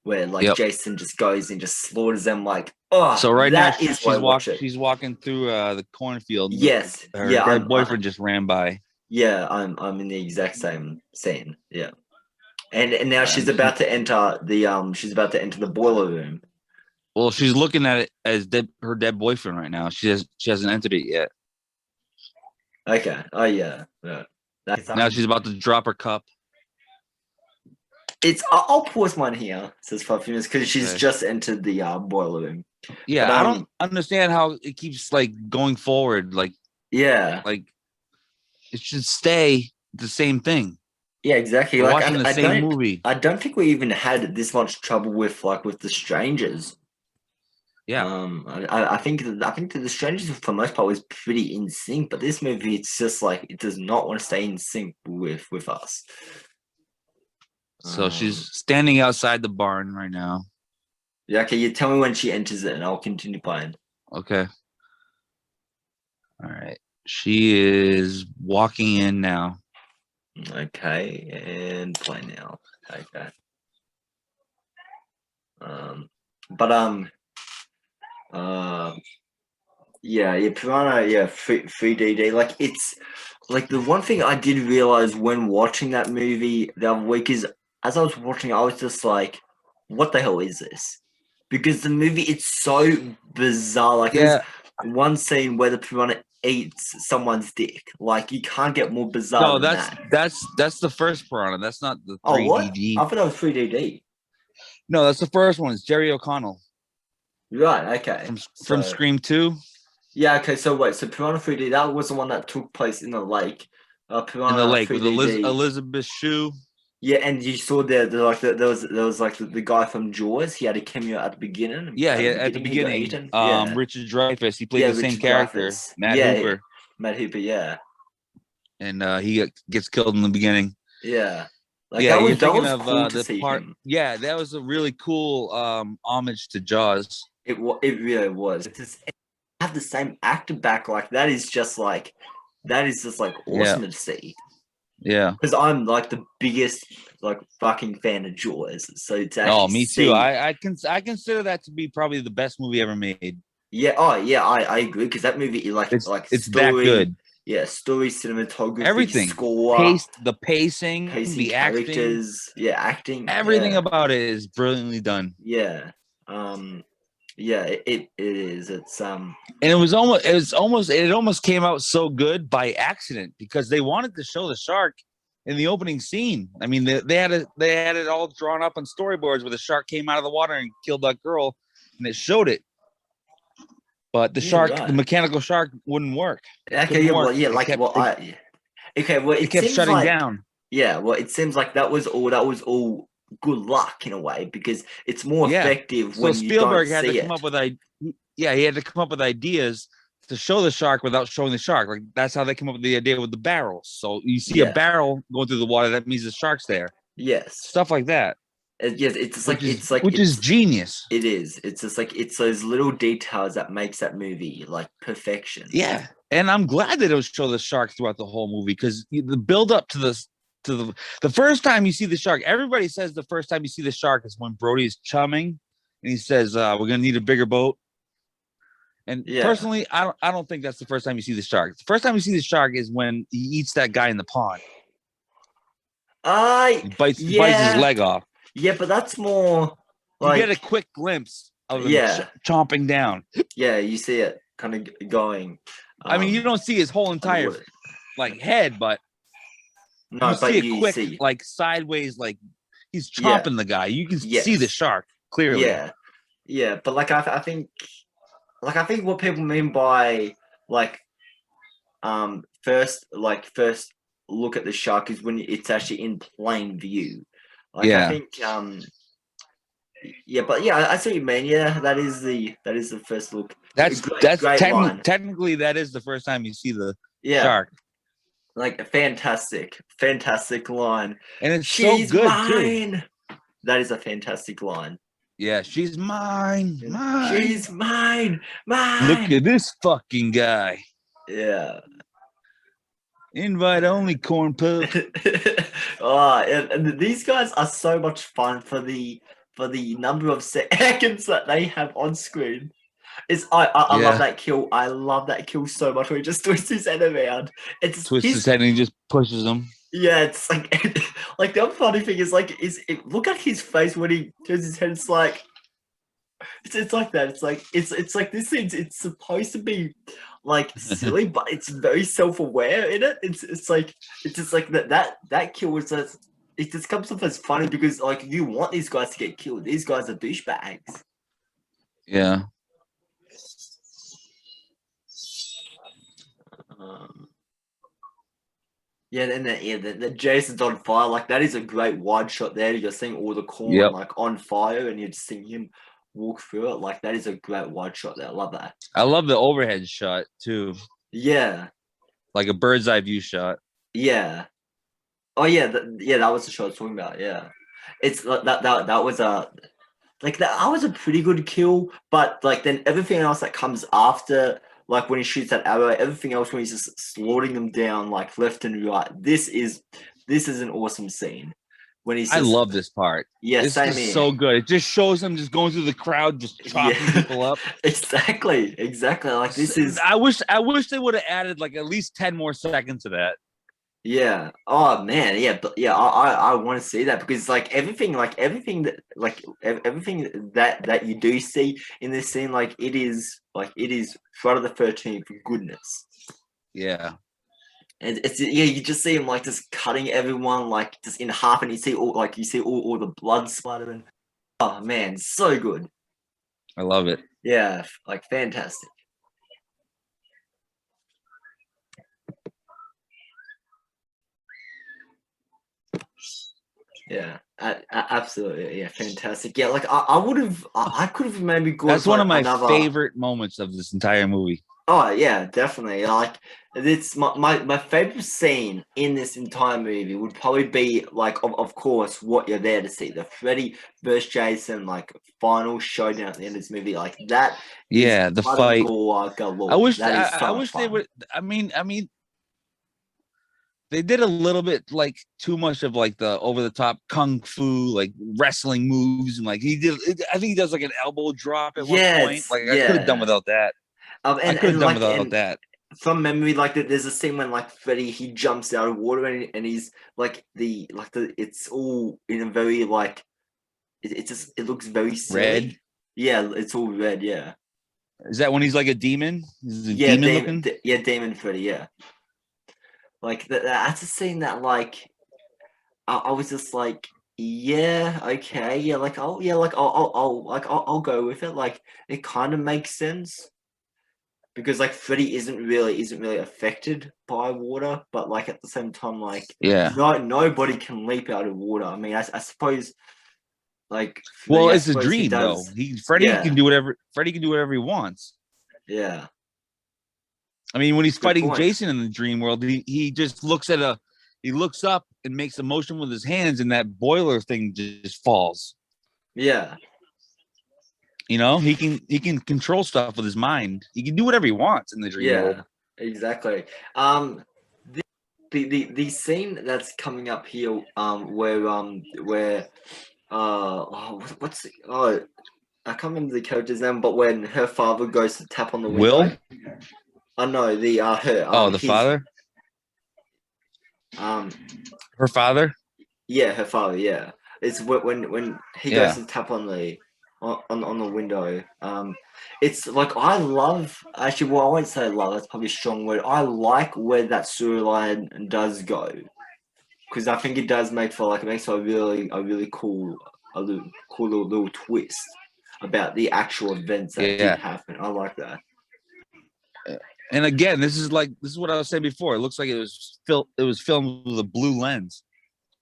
where like Jason just goes and just slaughters them like, oh, so right that now is why I watch it. she's walking through the cornfield. Yes, her yeah, dead boyfriend just ran by. Yeah, I'm in the exact same scene. Yeah, and now she's about to enter the boiler room. Well, she's looking at it as her dead boyfriend right now. She hasn't entered it yet. Okay. Oh yeah. Now she's about to drop her cup. I'll pause mine here. Says 5 minutes because she's just entered the boiler room. Yeah, but, I don't understand how it keeps like going forward. Like like it should stay the same thing. Yeah, exactly. We're like watching the same movie. I don't think we even had this much trouble with the strangers. Yeah. I think that the strangers for the most part was pretty in sync, but this movie it's just like it does not want to stay in sync with us. So she's standing outside the barn right now. Yeah, okay, you tell me when she enters it and I'll continue playing. Okay. All right. She is walking in now. Okay, and play now. Okay. Piranha, 3DD. Like it's like the one thing I did realize when watching that movie the other week is as I was watching, I was just like, what the hell is this? Because the movie it's so bizarre. Like there's one scene where the piranha eats someone's dick. Like you can't get more bizarre than that. That's the first piranha. That's not the 3DD. Oh, what? I thought that was 3DD. No, that's the first one. It's Jerry O'Connell. Right, okay. From Scream 2? Yeah, okay, so wait, so Piranha 3D, that was the one that took place in the lake. Piranha in the lake 3DD, with Elizabeth Shue. Yeah, and you saw there was like the guy from Jaws. He had a cameo at the beginning. Yeah, at the beginning. Richard Dreyfuss. He played the same character. Matt Hooper. Matt Hooper, yeah. And he gets killed in the beginning. Yeah. Like that was cool to see him. Yeah, that was a really cool homage to Jaws. It really was. It have the same actor back. Like that is just like awesome to see. Yeah, because I'm like the biggest like fucking fan of Jaws. So to actually me too. I consider that to be probably the best movie ever made. Yeah. Oh yeah, I agree because that movie it's story, that good. Yeah, story, cinematography, everything, score, the pacing, the characters, acting, everything about it is brilliantly done. Yeah, it is. It's and it almost came out so good by accident because they wanted to show the shark in the opening scene. I mean, they had it all drawn up on storyboards where the shark came out of the water and killed that girl, and it showed it. But the the mechanical shark wouldn't work. Okay, it kept shutting down. Yeah, well, it seems like that was all good luck in a way because it's more effective when Spielberg you don't see it. He had to come up with ideas to show the shark without showing the shark. Like that's how they came up with the idea with the barrels. So you see a barrel going through the water, that means the shark's there. Yes, stuff like that. Yes, which is genius. It is. It's just like it's those little details that makes that movie like perfection. Yeah, and I'm glad that it was show the shark throughout the whole movie because the build up to the first time you see the shark. Everybody says the first time you see the shark is when Brody is chumming, and he says, "We're gonna need a bigger boat." And personally, I don't think that's the first time you see the shark. The first time you see the shark is when he eats that guy in the pond. He bites his leg off. Yeah, but that's more like you get a quick glimpse of him chomping down. Yeah, you see it kind of going. I mean, you don't see his whole entire head, but no, you see it quick, like sideways, like he's chomping the guy. You can see the shark clearly. Yeah, but I think what people mean by first look at the shark is when it's actually in plain view. Like I Yeah. think yeah, but yeah, I see what you mean. Yeah, that is the first look. That's Great line. technically that is the first time you see the Yeah, shark, like a fantastic line. and it's so She's good too. mine. That is a fantastic line. Yeah, she's mine. She's mine. Look at this fucking guy. Yeah. Invite only, corn pup. Oh, and these guys are so much fun for the number of seconds that they have on screen. I love that kill. I love that kill so much where he just twists his head around. It's Twists his head and he just pushes him. Yeah, it's like like the other funny thing is like look at his face when he turns his head. It's like it's like that. It's like this thing. It's supposed to be like silly, but it's very self-aware in it. It's just like that kill was just it just comes off as funny because like you want these guys to get killed. These guys are douchebags. Yeah. Yeah, and the Jason's on fire. Like that is a great wide shot there. You're seeing all the corn like on fire, and you're just seeing him walk through it. Like that is a great wide shot there. I love that. I love the overhead shot too. Yeah, like a bird's eye view shot. Yeah. Oh yeah, that was the shot I was talking about. Yeah, it's that was a like that was a pretty good kill, but like then everything else that comes after. Like when he shoots that arrow, everything else when he's just slaughtering them down like left and right. This is an awesome scene. When he's I love this part. Yeah, it's same just here. so good. It just shows him just going through the crowd, just chopping people up. Exactly. Like this is. I wish they would have added like at least 10 more seconds to that. Yeah. Oh man. Yeah. But yeah, I want to see that because like everything that everything that you do see in this scene, like it is Friday the 13th goodness. Yeah. And it's you just see him like just cutting everyone like just in half, and you see all the blood splattering. Oh man, so good. I love it. Yeah, like fantastic. Yeah, absolutely. Yeah, fantastic. Yeah, like I could have maybe gone. That's one of my favorite moments of this entire movie. Oh yeah, definitely. Like it's my favorite scene in this entire movie would probably be like of course what you're there to see, the Freddy versus Jason like final showdown at the end of this movie. Like that. Yeah, the fight. Galore. I wish they would. I mean, they did a little bit like too much of like the over the top kung fu like wrestling moves, and like he did. I think he does like an elbow drop at one point. Like I could have done without that. I could have done without that. From memory, like there's a scene when like Freddy he jumps out of water and he's like it's all in a very like it looks very silly. Red. Yeah, it's all red. Yeah. Is that when he's like a demon? Demon Demon Freddy. Yeah. Like that's a scene that like I was just like, yeah, okay, yeah, like I'll go with it. Like it kind of makes sense because like Freddy isn't really affected by water, but like at the same time, like nobody can leap out of water. I mean, I suppose like it's a dream though. Freddy can do whatever he wants. Yeah. I mean, when he's fighting Jason in the dream world, he just looks up and makes a motion with his hands, and that boiler thing just falls. Yeah. You know, he can control stuff with his mind. He can do whatever he wants in the dream world. Exactly. The scene that's coming up here, where I can't remember the character's name, but when her father goes to tap on the window. Will? Oh no, her. The father. Her father. Yeah, her father. Yeah, it's when he goes to tap on the window. It's like I love actually. Well, I won't say love. That's probably a strong word. I like where that storyline does go because I think it does make for like it makes for a really cool little twist about the actual events that did happen. I like that. And again, this is what I was saying before. It looks like it was filmed with a blue lens.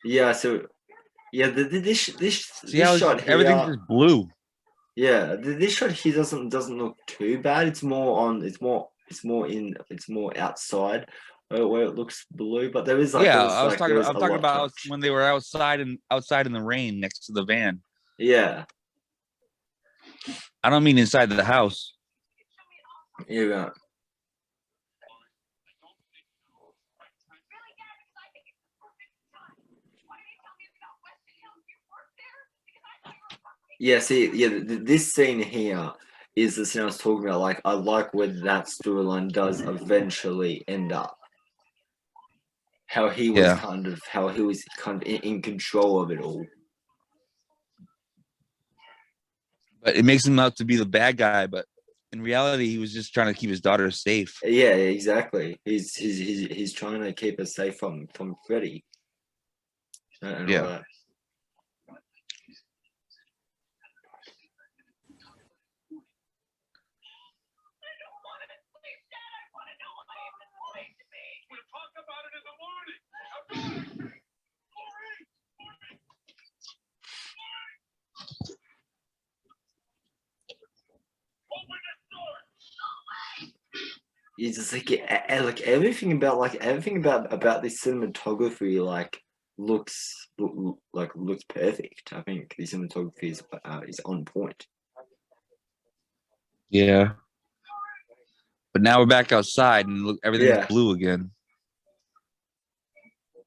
Yeah. So yeah, See this how shot everything's here. just blue. Yeah, this shot here doesn't look too bad. It's more outside where it looks blue, but Yeah, there was I'm a talking light about touch. when they were outside in the rain next to the van. Yeah, I don't mean inside the house. yeah, yeah. See, yeah, this scene here is the scene I was talking about. Like, I like where that storyline does eventually end up. Yeah, How he was kind of in control of it all. but it makes him out to be the bad guy. But in reality, he was just trying to keep his daughter safe. Yeah, exactly. He's trying to keep us safe from Freddy and all Yeah. that. It's just like everything about this cinematography looks perfect. I think the cinematography is on point. Yeah. But now we're back outside and look, everything's Yeah, blue again.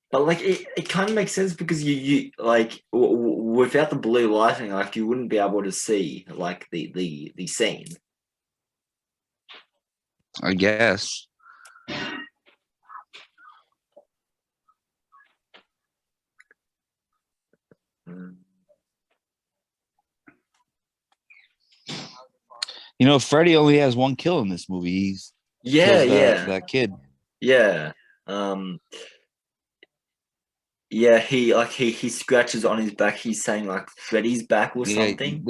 but like it kind of makes sense because you like without the blue lighting, like you wouldn't be able to see like the scene. I guess. Mm. You know, Freddy only has one kill in this movie. He Yeah, kills yeah, that kid. yeah. Um, yeah, he scratches on his back. He's saying like Freddy's back or Yeah, something.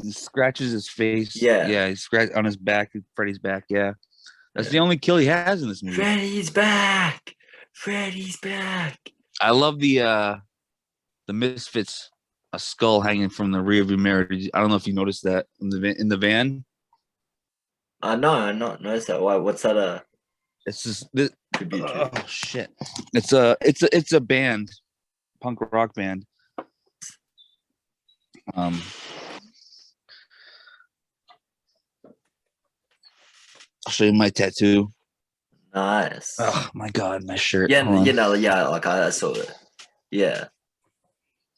he scratches his face. Yeah, Yeah, he scratched on his back, Freddy's back. Yeah, that's the yeah. only kill he has in this movie. Freddy's back. Freddy's back. I love the Misfits, a skull hanging from the rearview mirror. I don't know if you noticed that in the van. No, I not noticed that. Why? What's that a It's just this, tribute oh to? shit. It's a band, punk rock band. Um, I'll show you my tattoo. Nice. Oh my god, my shirt. Yeah, Hold on. yeah. Like I saw it. Yeah,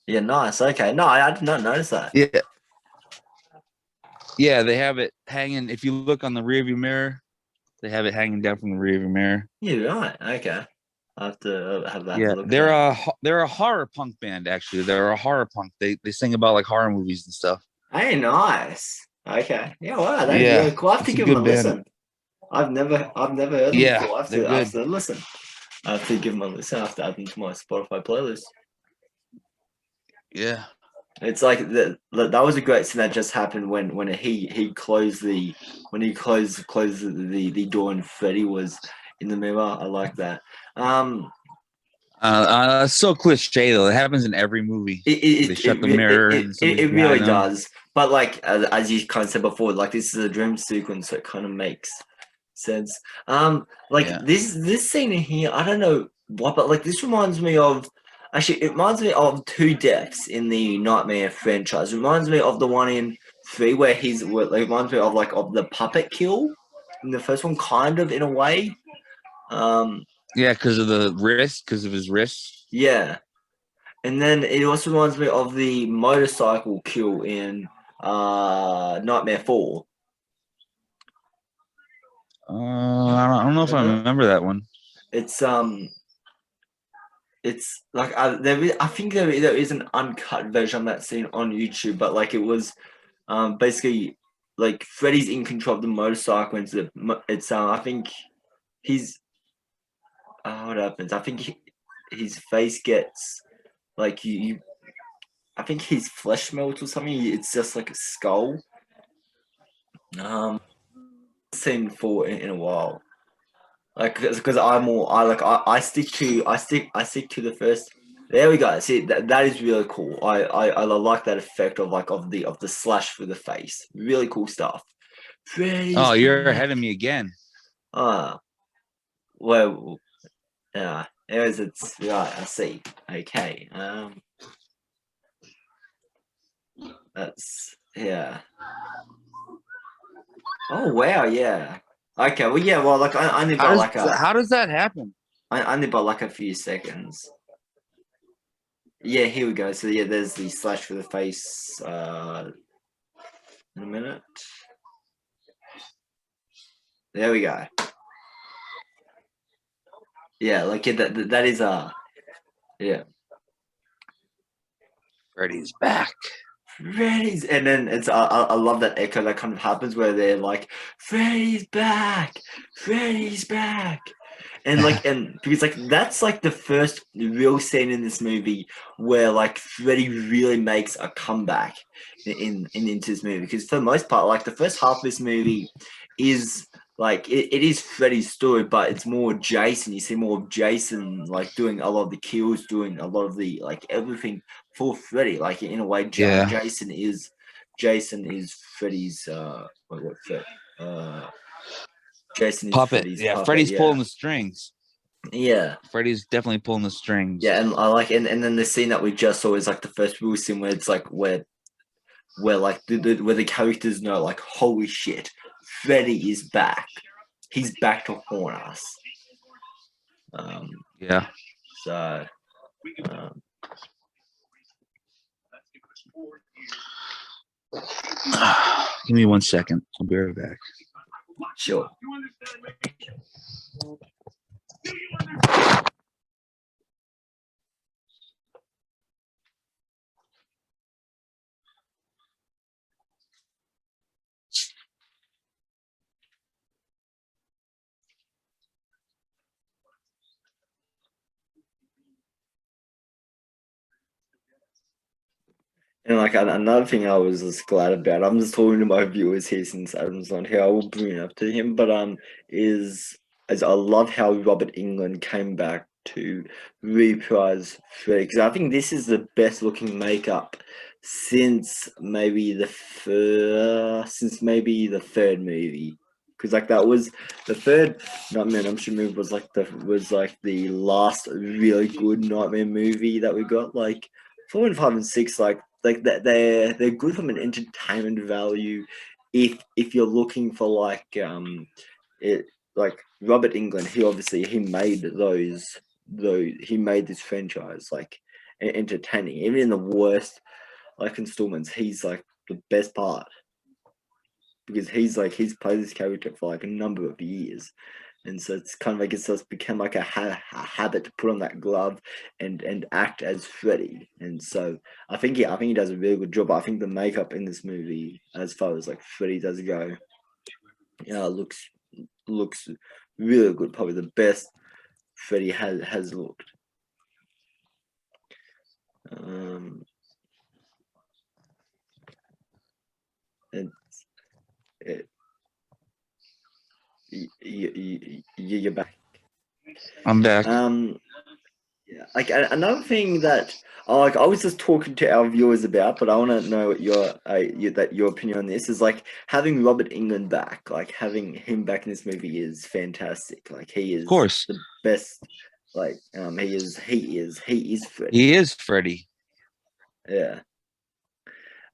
yeah. Nice. Okay. No, I did not notice that. Yeah, yeah. They have it hanging. If you look on the rearview mirror, they have it hanging down from the rearview mirror. Yeah. Right. Okay. I have to have a Yeah, look at that. they're a horror punk band actually. They're a horror punk. They sing about like horror movies and stuff. Hey, nice. Okay. Yeah. Wow. Yeah. Yeah, Cool. I have to it's a give them a good band. listen. I've never heard them Yeah, before. they're I have good. to listen. I have to give them a listen. I have to add them to my Spotify playlist. Yeah. It's like that was a great scene that just happened when he closed the door and Freddy was in the mirror. I like that. It's so cliche though. It happens in every movie. It They it it, shut the it, it, mirror it, and it somebody's it really behind them. does. But like as you kind of said before, like this is a dream sequence, so it kind of makes sense. Like Yeah. this scene in here, I don't know what, but like this reminds me of actually it reminds me of two deaths in the Nightmare franchise. It reminds me of the one in three where it reminds me of like of the puppet kill in the first one, kind of in a way. Um, Yeah, because of the wrist, because of his wrist. yeah. And then it also reminds me of the motorcycle kill in Nightmare 4. I don't know if I Remember? remember that one. It's it's like I think there is an uncut version of that scene on YouTube, but like it was basically like Freddy's in control of the motorcycle and it's I think he's what happens? I think his face gets like you I think his flesh melts or something. It's just like a skull. Seen for in a while. Like because I stick to the first. There we go. See that is really cool. I like that effect of like of the slash through the face. Really cool stuff. Oh, Freddy's you're back. ahead of me again. Ah, well, yeah. Anyways, it's right. I see. Okay. That's yeah. Oh wow, yeah. Okay, well, yeah. Well, like I only by like a How does that happen? I only by like a few seconds. Yeah, here we go. So yeah, there's the slash for the face. In a minute. There we go. Yeah, like yeah, that is yeah. Freddy's back. Freddy's, and then it's I love that echo that kind of happens where they're like, Freddy's back, Freddy's back, and like and because like that's like the first real scene in this movie where like Freddy really makes a comeback in into this movie, because for the most part like the first half of this movie is like it is Freddy's story, but it's more Jason. You see more of Jason like doing a lot of the kills, doing a lot of the like everything for Freddy. Like in a way, Yeah. Jason is Freddy's what Jason is Puppet. Freddy's Yeah, puppet. Freddy's Yeah, pulling the strings. yeah, Freddy's definitely pulling the strings. yeah. And I like and then the scene that we just saw is like the first real scene where it's like where like where the characters know like holy shit, Freddy is back. He's back to haunt us. Um, Yeah. so um, Give me 1 second. I'll be right back. sure. And like another thing I was just glad about, I'm just talking to my viewers here since Adam's on here. I will bring it up to him, but is as I love how Robert England came back to reprise Freddy, because I think this is the best looking makeup since maybe the third movie, because like that was the third Nightmare on Elm Street movie was like the last really good Nightmare movie that we got. Like 4 and 5 and 6, like that they're good from an entertainment value if you're looking for like it like Robert England, he made he made this franchise like entertaining. Even in the worst like installments, he's like the best part, because he's played this character for like a number of years, and so it's kind of like it's just become like a habit to put on that glove and act as Freddy. And so I think he does a really good job. I think the makeup in this movie, as far as like Freddy does go, looks really good. Probably the best Freddy has looked. Um, and it, you're back. I'm back. Yeah, like another thing that like I was just talking to our viewers about, but I want to know what your opinion on this is. Like having Robert England back, like having him back in this movie is fantastic. Like he Of is course. the best. Like he is Freddy. He is Freddy. Yeah.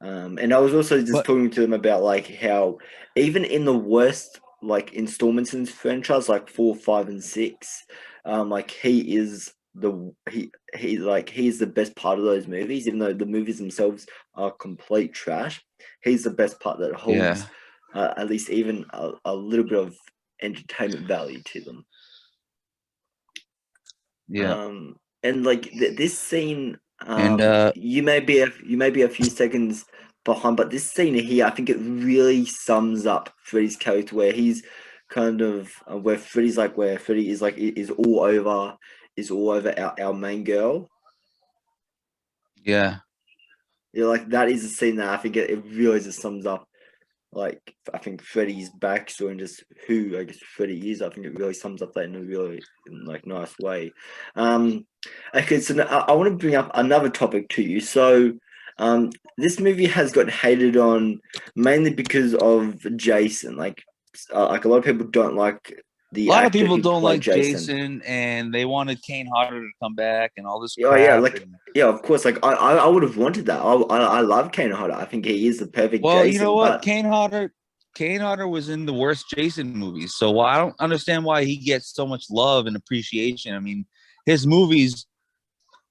And I was also just But talking to them about like how even in the worst like installments in this franchise, like 4, 5, and 6, like he's the best part of those movies, even though the movies themselves are complete trash. He's the best part that yeah. holds at least even a little bit of entertainment value to them. Yeah. And like this scene, And you may be a few seconds behind, but this scene here, I think it really sums up Freddy's character, where he's kind of where Freddy is like is all over our main girl. yeah. Yeah, like that is a scene that I think it really just sums up like I think Freddy's backstory and just who I guess Freddy is. I think it really sums up that in a really like nice way. Okay, so now I want to bring up another topic to you. So, this movie has got hated on mainly because of Jason. Like a lot of people don't like A the lot of actor people who don't played like Jason. Jason, and they wanted Kane Hodder to come back and all this Oh yeah, crap. like And yeah, of course. Like I would have wanted that. I love Kane Hodder. I think he is the perfect well, you know Jason. what? But Kane Hodder was in the worst Jason movies, so I don't understand why he gets so much love and appreciation. I mean, his movies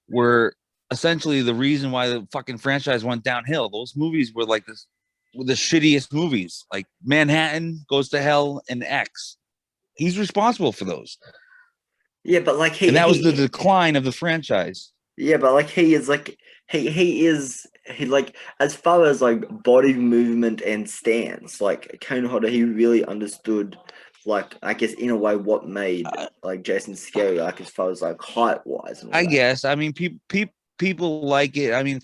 were essentially the reason why the fucking franchise went downhill. Those movies were like this, were the shittiest movies, like Manhattan Goes to Hell and X. He's responsible for those, yeah, but like and that was the decline of the franchise. yeah, but like he is like he like as far as like body movement and stance, like Kane Hodder, he really understood like I guess in a way what made I, like Jason scary, like as far as like height wise and all I that. guess. I mean, people like it. I mean,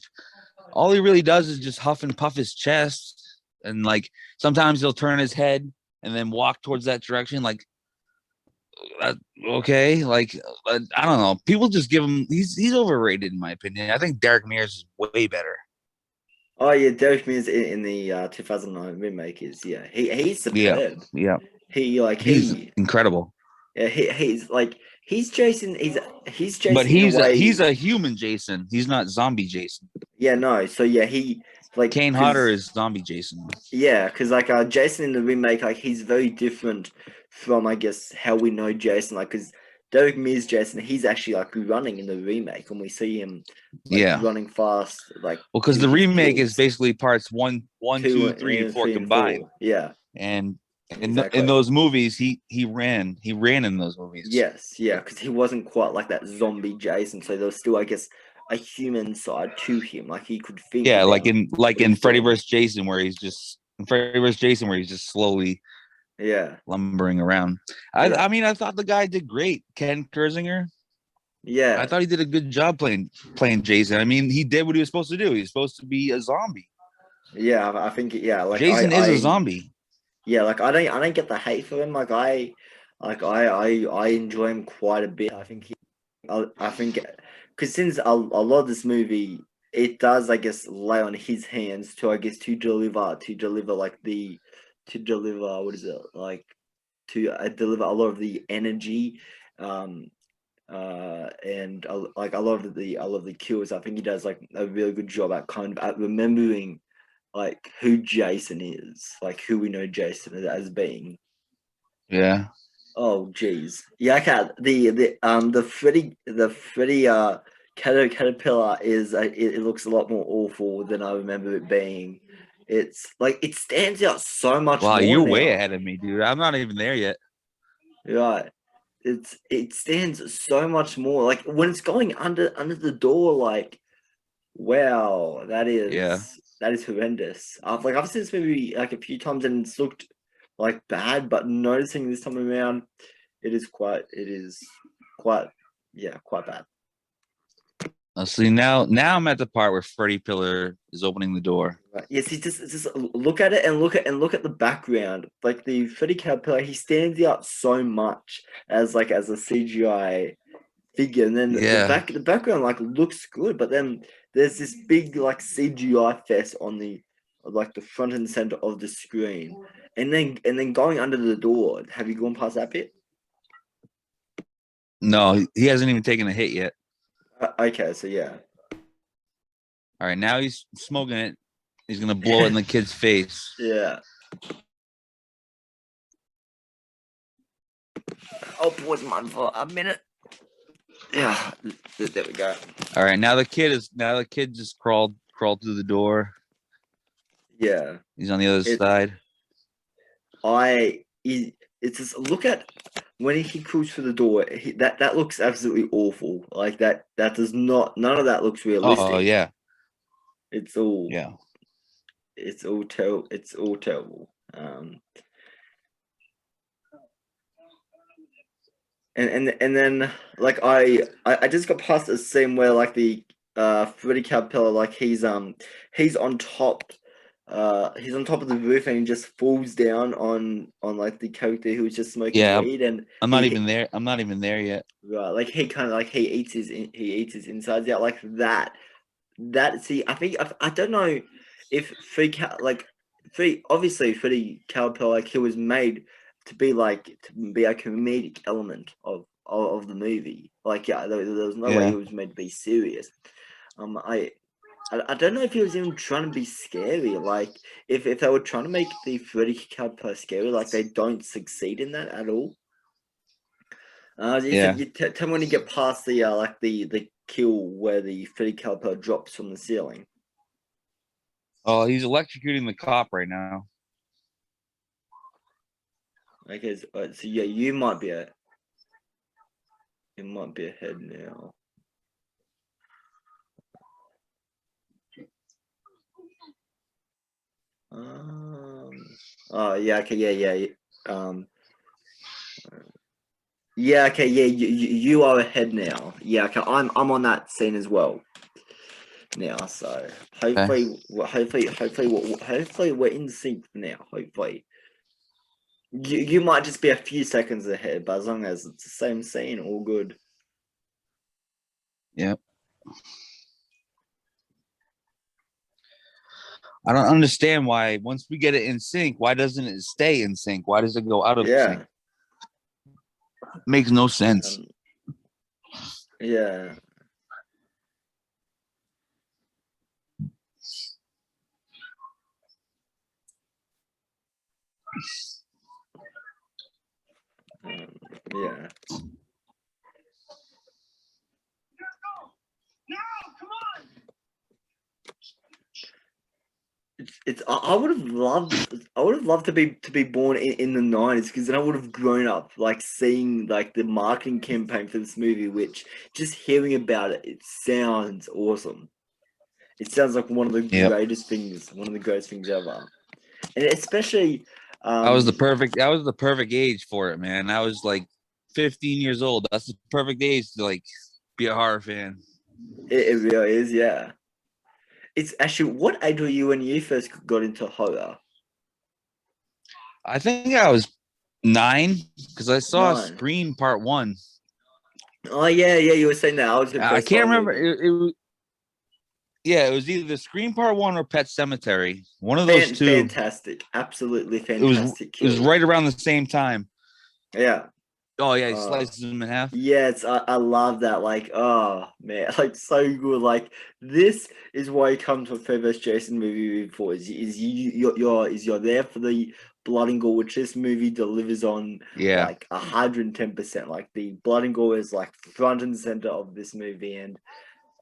all he really does is just huff and puff his chest, and like sometimes he'll turn his head and then walk towards that direction. Like, okay, like I don't know. People just give him. He's overrated in my opinion. I think Derek Mears is way better. Oh yeah, Derek Mears in the 2009 remake is yeah, he's Yeah, superb. yeah. He like He's he incredible. yeah, he's like he's But Jason in a he's way. a human Jason. He's not zombie Jason. Yeah, no. So yeah, he like Kane Hodder because is zombie Jason. yeah, because like Jason in the remake, like he's very different from I guess how we know Jason. Like because Derek Mears Jason, he's actually like running in the remake, and we see him like Yeah. running fast like Well, because to the his remake is kills. basically parts one, Two two, three, and and four three and combined. four. Yeah, And in exactly. those movies, he ran in those movies. Yes, yeah, because he wasn't quite like that zombie Jason, so there was still, I guess, a human side to him. Like he could think Yeah, about like what in he's Freddy doing. vs. Jason, where he's just in Freddy vs. Jason, where he's just slowly Yeah, lumbering around. I yeah, mean, I thought the guy did great. Ken Kersinger. I yeah, thought he did a good job playing Jason. I mean, he did what he was supposed to do. He's supposed to be a zombie. yeah. I think yeah, like Jason is a zombie. yeah, like I don't get the hate for him. I enjoy him quite a bit. I think because since a lot of this movie, it does I guess lay on his hands to I guess to deliver like the to deliver what is it like to deliver a lot of the energy um and like a lot of the kills. I think he does like a really good job at kind of at remembering like who Jason is, like who we know Jason as being. Yeah. Oh geez, yeah. Okay. The Freddy caterpillar is it looks a lot more awful than I remember it being. It's like it stands out so much Wow, more you're way now. ahead of me, dude. I'm not even there yet. Right. It stands so much more. Like when it's going under the door, like wow, Yeah. that is horrendous. I've seen this movie like a few times and it's looked like bad, but noticing this time around, it is quite yeah, quite bad. See now I'm at the part where Freddy Pillar is opening the door. Right. Yes, he just look at it and look at the background. Like the Freddy Caterpillar, he stands out so much as a CGI figure, and then Yeah. the background like looks good, but then there's this big like CGI fest on the like the front and center of the screen, and then going under the door. Have you gone past that bit? No, he hasn't even taken a hit yet. Okay, so yeah, All right, now he's smoking it. He's gonna blow it in the kid's face. yeah. I'll pause mine for a minute. Yeah, there we go. All right, now the kid just crawled through the door. Yeah, He's on the other it. side. It's just look at when he crawls through the door. That looks absolutely awful. Like that does not. None of that looks Oh realistic. yeah, It's all yeah. it's all terrible. And then like I just got past a scene where like the Freddy Caterpillar like he's on top he's on top of the roof and he just falls down on like the character who was just smoking Yeah, weed, and I'm not even there. I'm not even there yet. right, like he kind of like he eats his insides out like that. That see, I think I don't know if Free obviously Freddie Calpel, like he was made to be a comedic element of the movie. Like yeah, there was no way Yeah. he was made to be serious. Um, I I don't know if he was even trying to be scary. Like if they were trying to make the Freddie Calpel scary, like they don't succeed in that at all. You Yeah. said tell me when you get past the like the kill where the Freddy Calpel drops from the ceiling. Oh, he's electrocuting the cop right now. Okay, so yeah, you might be ahead now. Oh yeah, okay, yeah. Yeah, okay, yeah, you are ahead now. Yeah, okay, I'm on that scene as well now. So Okay. hopefully we're in sync now. Hopefully, you might just be a few seconds ahead, but as long as it's the same scene, all good. Yep. I don't understand why once we get it in sync, why doesn't it stay in sync? Why does it go out of sync? Yeah, Makes no sense. yeah. Yeah. It's I would have loved to be born in the 90s, because then I would have grown up like seeing like the marketing campaign for this movie, which just hearing about it, it sounds awesome. It sounds like Yep. one of the greatest things ever. And especially That was um the perfect age for it, man. I was like 15 years old. That's the perfect age to like be a horror fan. it really is, yeah. It's actually, what age were you when you first got into horror? I think I was 9 because I saw 9. Scream Part 1. Oh yeah, you were saying that. I was your I first can't horror remember. movie. Yeah, it was either Scream Part 1 or Pet Cemetery. One of those two. Fantastic. Absolutely It was fantastic it was kill. right around the same time. Yeah. Oh yeah, he slices them in half. Yeah, I love that. Like, oh man, like so good. Like this is why you come to a favorite Jason movie before is you're there for the blood and gore, which this movie delivers on Yeah. like 110%. Like the blood and gore is like front and center of this movie, and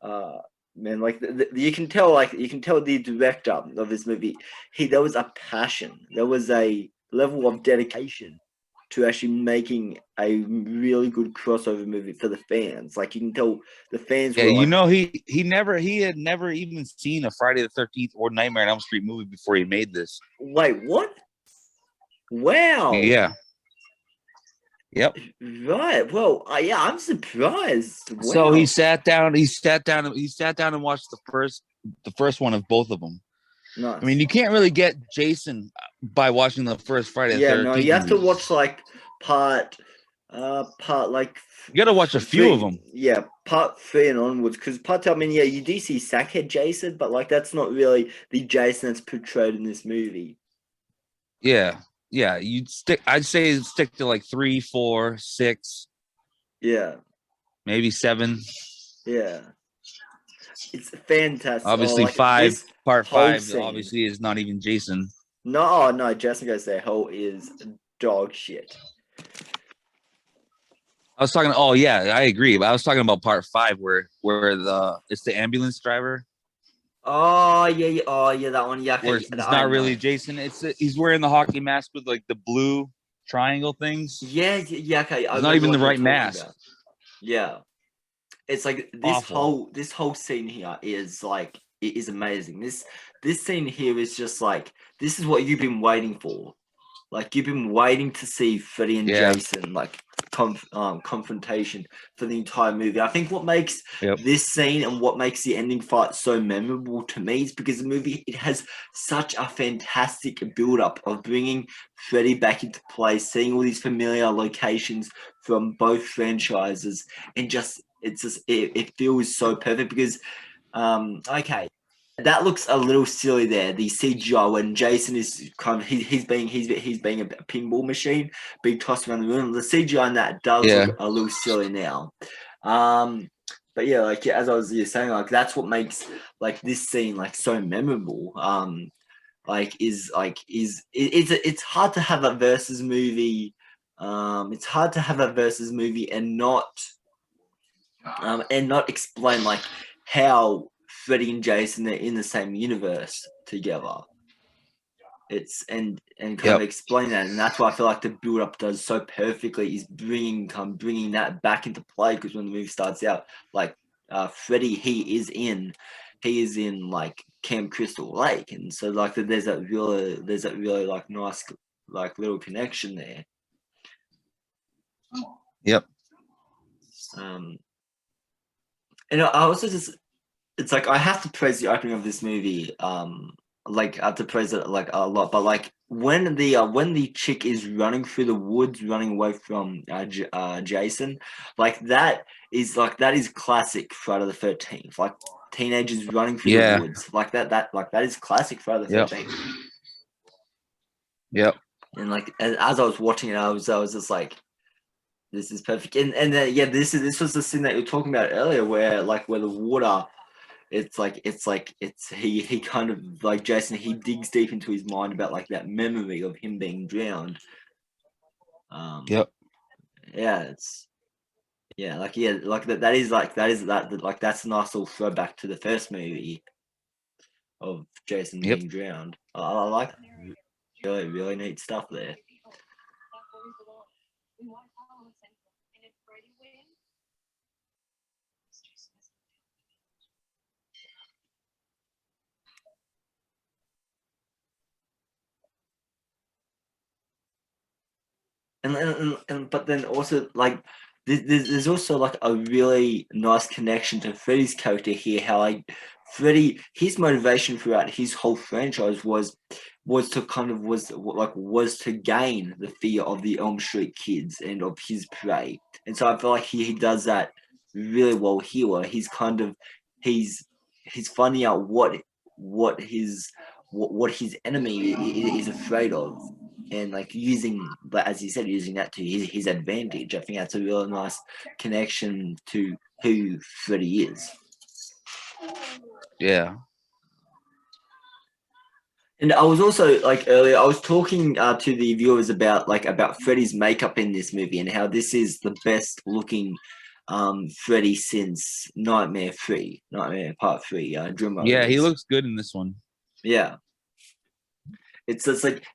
uh man, like you can tell, the director of this movie, there was a passion, there was a level of dedication to actually making a really good crossover movie for the fans. Like you can tell the fans Yeah, were you like, know he had never even seen a Friday the 13th or Nightmare on Elm Street movie before he made this. wait, what? Wow. Yeah. Yep. Right. Well, yeah, I'm surprised. So Wow. he sat down and watched the first one of both of them. I mean, Nice. you can't really get Jason by watching the first Friday the Yeah, no, 13th you have to movie. watch like part like You got to watch a few of them. Yeah, part 3 and onwards. Because part 2, I mean, yeah, you do see Sackhead Jason, but like that's not really the Jason that's portrayed in this movie. Yeah. Yeah. I'd say stick to like 3, 4, 6, Yeah, maybe 7. yeah, it's fantastic. Oh, Obviously, like 5, this part whole 5, scene. obviously, is not even Jason. No, oh, no, Jason Goes to Hell is dog shit. I was talking. Oh yeah, I agree. But I was talking about part 5 where it's the ambulance driver. Oh yeah, oh yeah, that one. Yeah, Where okay, it's I not know. really Jason. He's wearing the hockey mask with like the blue triangle things. Yeah, okay, I It's not remember even the what you're right talking mask. about. Yeah. It's like Awful. this whole scene here is like, it is amazing. This scene here is just like, this is what you've been waiting for. Like you've been waiting to see Freddy and Yeah. Jason like confrontation for the entire movie. I think what makes Yep. this scene and what makes the ending fight so memorable to me is because the movie, it has such a fantastic build-up of bringing Freddy back into play, seeing all these familiar locations from both franchises, and it feels so perfect because okay, that looks a little silly there. The CGI when Jason is kind of he's being a pinball machine being tossed around the room. The CGI in that does look a little silly now. But yeah, like as I was saying, like that's what makes like this scene like so memorable. It's hard to have a versus movie. It's hard to have a versus movie and not explain like how Freddy and Jason are in the same universe together. It's and kind of explain that, and that's why I feel like the build up does so perfectly is bringing that back into play, because when the movie starts out, like Freddy, he is in like Camp Crystal Lake, and so like there's that really like nice like little connection there. Yep. And I also just, it's like I have to praise the opening of this movie. Like I have to praise it like a lot, but like when the chick is running through the woods, running away from Jason, like that is classic Friday the 13th. Like teenagers running through the woods, like that is classic Friday the 13th. Yep. And like as I was watching it, I was just like, this is perfect. And this was the scene that you were talking about earlier, where the water, he kind of like Jason, he digs deep into his mind about like that memory of him being drowned. Yep. Yeah, that's a nice little throwback to the first movie of Jason being drowned. I like really, really neat stuff there. And but then also like there's also like a really nice connection to Freddy's character here. How like Freddy, his motivation throughout his whole franchise was to gain the fear of the Elm Street kids and of his prey. And so I feel like he does that really well here, where he's finding out what his enemy is afraid of, and like using, but as you said, using that to his advantage. I think that's a really nice connection to who Freddy is. Yeah. And I was also like earlier, I was talking to the viewers about Freddy's makeup in this movie, and how this is the best looking Freddy since Nightmare Part 3. Dream Yeah, he looks good in this one. Yeah. It's just like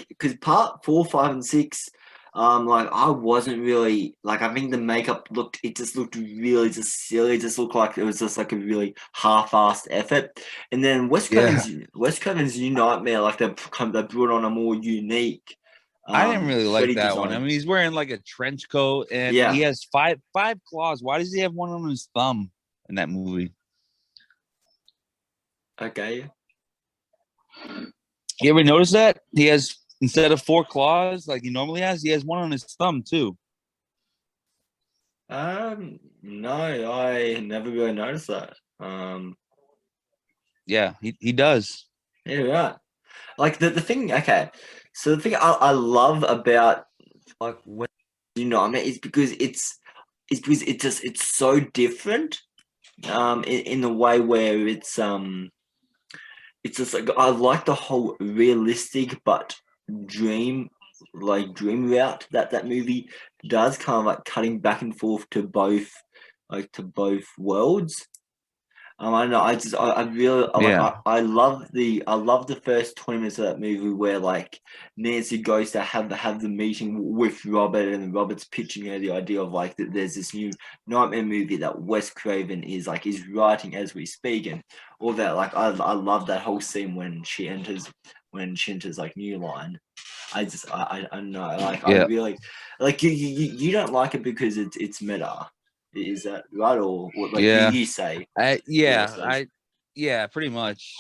because Part 4, 5, and 6, like I wasn't really like, I think the makeup looked really just silly. It just looked like it was just like a really half-assed effort. And then Wes Craven's New Nightmare, like they brought on a more unique. I didn't really like Freddy that design. one. I mean, he's wearing like a trench coat, and he has five claws. Why does he have one on his thumb in that movie? Okay. You ever notice that he has, instead of 4 claws like he normally has, he has one on his thumb too? No, I never really noticed that. Yeah, he does. Yeah, right. Like the thing. Okay, so the thing I love about like when is because it's so different. In the way where it's just like, I like the whole realistic but dream route that movie does, kind of like cutting back and forth to both worlds. I know. I really I love the first 20 minutes of that movie, where like Nancy goes to have the meeting with Robert, and Robert's pitching her the idea of like that there's this new Nightmare movie that Wes Craven is writing as we speak, and all that. Like I love that whole scene when she enters when Shinta's like new line. I know, like I Yeah. really like you don't like it because it's meta. Is that right, or what? Like Yeah. you say? Yeah, pretty much.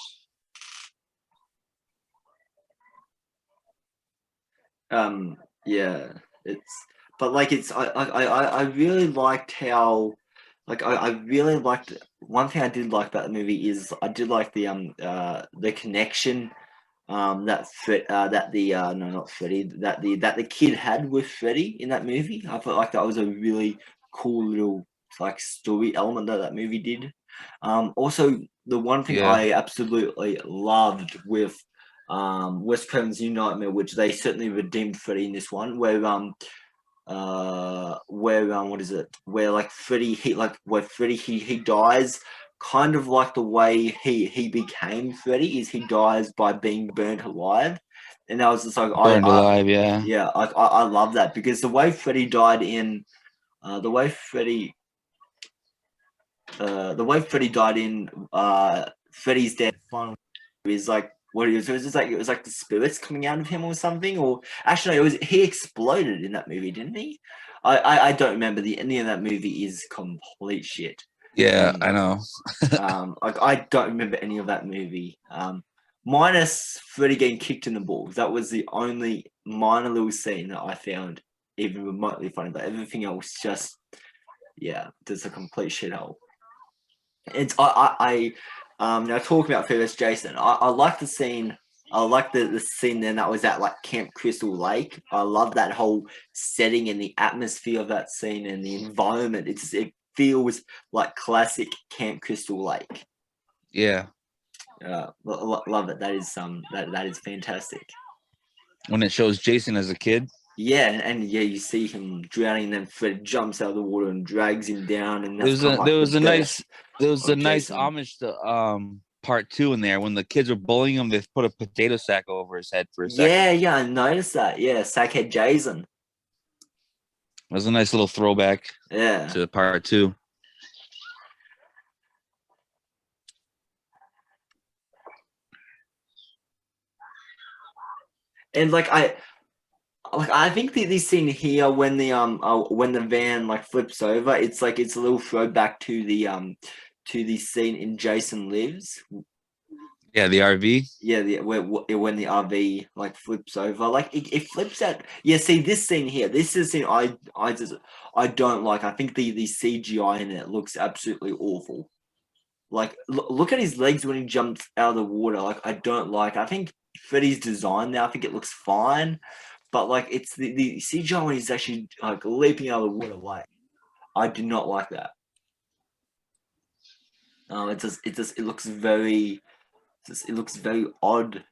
Yeah, it's but like it's I really liked how like I really liked one thing I did like about the movie is I did like the connection that the no, not Freddy, that the kid had with Freddy in that movie. I felt like that was a really cool little like story element that that movie did. Also, the one thing Yeah. I absolutely loved with West Craven's New Nightmare, which they certainly redeemed Freddy in this one, where what is it, where like Freddy where Freddy he dies, kind of like the way he became Freddy is he dies by being burnt alive. And I was just like Burned alive. Yeah. yeah, I love that because the way Freddy died in the way Freddy died in Freddy's Dead final is like what it was just like it was like the spirits coming out of him or something. Or actually no, it was he exploded in that movie, didn't he? I don't remember. The ending of that movie is complete shit. Yeah, And I know. like I don't remember any of that movie. Minus Freddy getting kicked in the balls. That was the only minor little scene that I found even remotely funny. But everything else just yeah, just a complete shithole. It's now talking about Fearless Jason, I like the scene. I like the scene then that was at like Camp Crystal Lake. I love that whole setting and the atmosphere of that scene and the environment. It feels like classic Camp Crystal Lake. Yeah. Love it. That is that is fantastic. When it shows Jason as a kid. Yeah, and yeah, you see him drowning, and then Fred jumps out of the water and drags him down, and that's There's kind of a like there the was a birth nice there was a of nice Jason. homage to part 2 in there when the kids were bullying him. They put a potato sack over his head for a second. Yeah, I noticed that. Yeah, Sackhead Jason. It was a nice little throwback Yeah. to part 2. And I think the scene here when the van like flips over, it's like it's a little throwback to the scene in Jason Lives. Yeah, the RV. Yeah, when the RV like flips over, like it flips out. Yeah, see this scene here. This is a scene I don't like. I think the CGI in it looks absolutely awful. Like look at his legs when he jumps out of the water. Like I don't like. I think Freddy's design now. I think it looks fine. But like it's the CGI when he's actually like leaping out of the water, like I do not like that. It looks very it looks very odd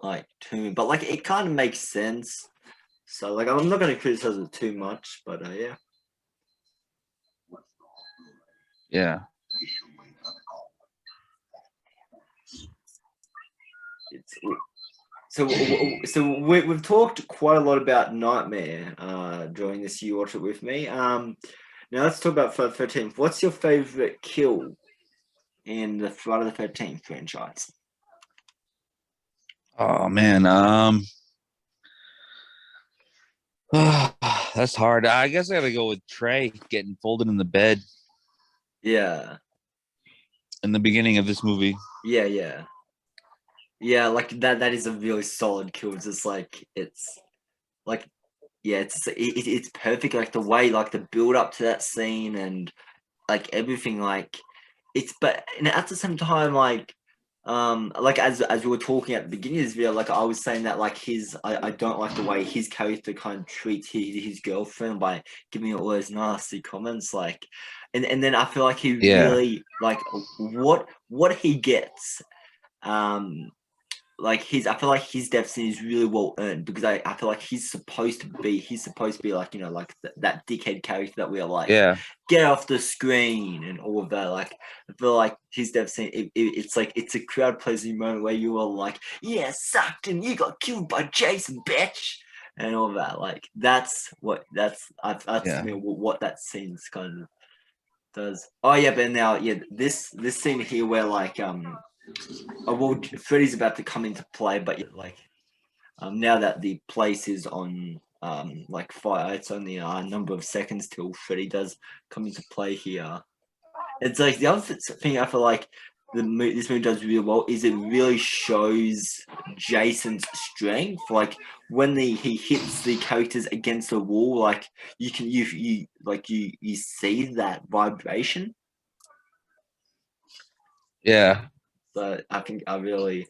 like to me. But like it kind of makes sense. So like I'm not gonna criticize it too much, but yeah. Yeah. It's so we've talked quite a lot about Nightmare during this. You watch it with me. Now let's talk about Friday the 13th. What's your favorite kill in the Friday the 13th franchise? Oh man. That's hard. I guess I gotta go with Trey getting folded in the bed Yeah, in the beginning of this movie. yeah. Yeah, like that is a really solid kill. It's just like it's like yeah, it's perfect. Like the way like the build up to that scene and like everything like it's but and at the same time like as we were talking at the beginning of this video, like I was saying that like I don't like the way his character kind of treats his girlfriend by giving her all those nasty comments like and then I feel like he Yeah. really like what he gets um like his I feel like his death scene is really well earned because I feel like he's supposed to be like like that dickhead character that we are like Yeah. get off the screen and all of that. Like I feel like his death scene it's like it's a crowd pleasing moment where you are like yeah sucked and you got killed by Jason bitch and all of that. Like that's to Yeah. me what that scene's kind of does. Oh yeah, but now yeah this scene here where like well, Freddy's about to come into play, but like now that the place is on like fire, it's only a number of seconds till Freddy does come into play here. It's like the other thing I feel like this movie does really well is it really shows Jason's strength. Like when he hits the characters against the wall, like you can you see that vibration. Yeah. So I think I really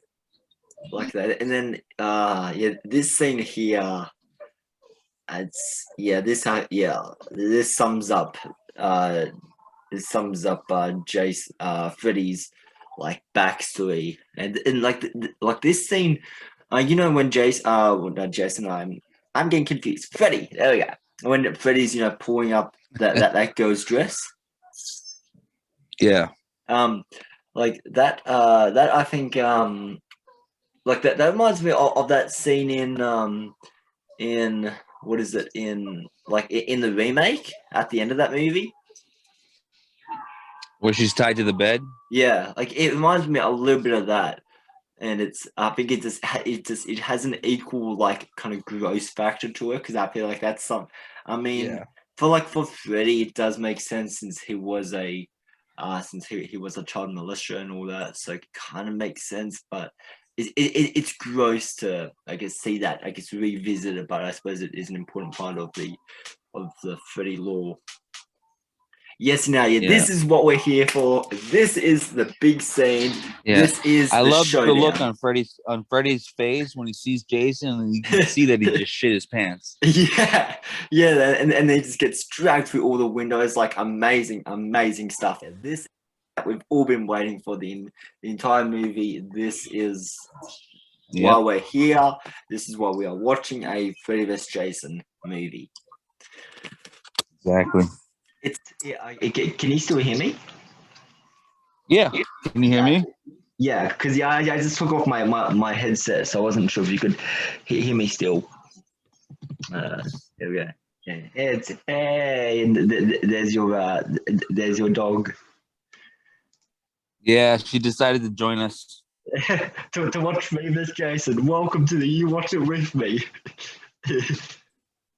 like that. And then yeah, this scene here, it's this sums up Freddy's like backstory and like this scene, you know when Jason, I'm getting confused. Freddy, there we go. When Freddy's pulling up that girl's dress, Yeah. like that I think like that reminds me of that scene in what is it in the remake at the end of that movie. Where she's tied to the bed. Yeah, like it reminds me a little bit of that, and I think it has an equal like kind of gross factor to it because I feel like that's some. I mean, Yeah. for Freddy, it does make sense since he was a he was a child militia and all that, so it kind of makes sense. But it's gross to I guess see that I guess revisit it, but I suppose it is an important part of the Freddy lore. Yes, now, yeah, Yeah. this is what we're here for. This is the big scene. Yeah. This is I the love the look showdown. on Freddy's face when he sees Jason, and you can see that he just shit his pants. Yeah, yeah, and they just gets dragged through all the windows, like amazing, amazing stuff. And this we've all been waiting for the entire movie. This is why we're here. This is why we are watching a Freddy vs. Jason movie. Exactly. Can you still hear me? Yeah. Can you hear me? Yeah, because I just took off my headset, so I wasn't sure if you could hear me still. There we go. Yeah. There's your dog. Yeah, she decided to join us to watch me, Miss Jason. Welcome to the You Watch It With Me.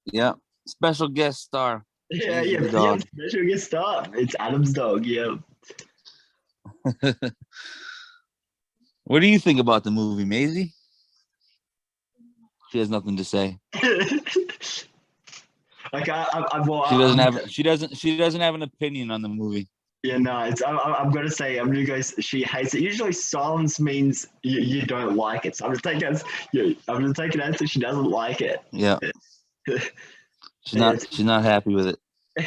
Yeah, special guest star. Yeah, dog. special guest star. It's Adam's dog. Yeah. What do you think about the movie, Maisie? She has nothing to say. Like she doesn't have an opinion on the movie. Yeah, no, I'm gonna say she hates it. Usually silence means you don't like it. So I'm just taking it as she doesn't like it. Yeah. She's not happy with it.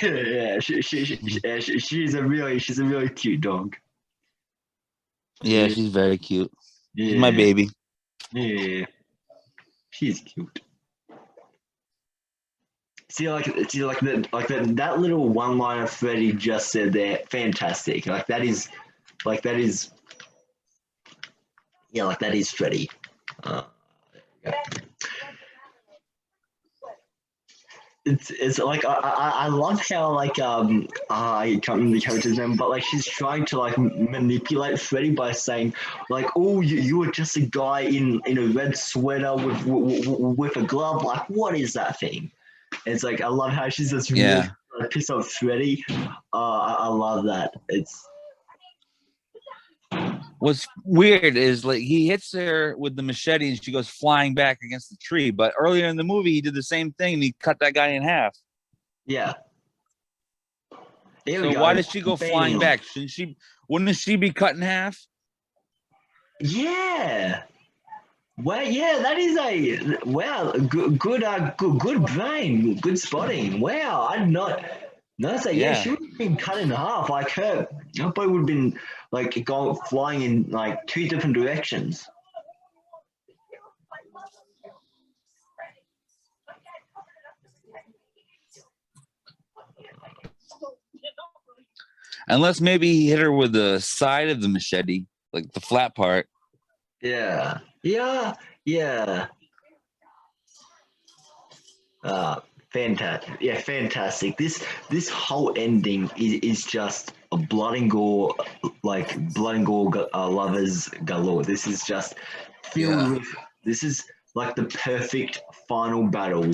Yeah, she's a really cute dog. Yeah, she's very cute. Yeah. She's my baby. Yeah. She's cute. See, that little one-liner Freddy just said there, fantastic. Like that is Freddy. It's like I love how like I can't remember the character's name, but like she's trying to like manipulate Freddy by saying like, oh, you were just a guy in a red sweater with a glove. Like, what is that thing? And it's like I love how she's just really pissed off Freddy. I love that. What's weird is like he hits her with the machete and she goes flying back against the tree. But earlier in the movie, he did the same thing and he cut that guy in half. Yeah. So why did she go flying back? Wouldn't she be cut in half? Yeah. Well, yeah, that is good brain, good spotting. Wow, I did not notice that. Yeah, she would have been cut in half. Like her body would have been like flying in like two different directions. Unless maybe he hit her with the side of the machete, like the flat part. Yeah. Fantastic. Yeah, fantastic. This whole ending is just a blood and gore, like blood and gore lovers galore. This is just filled Yeah. with. This is like the perfect final battle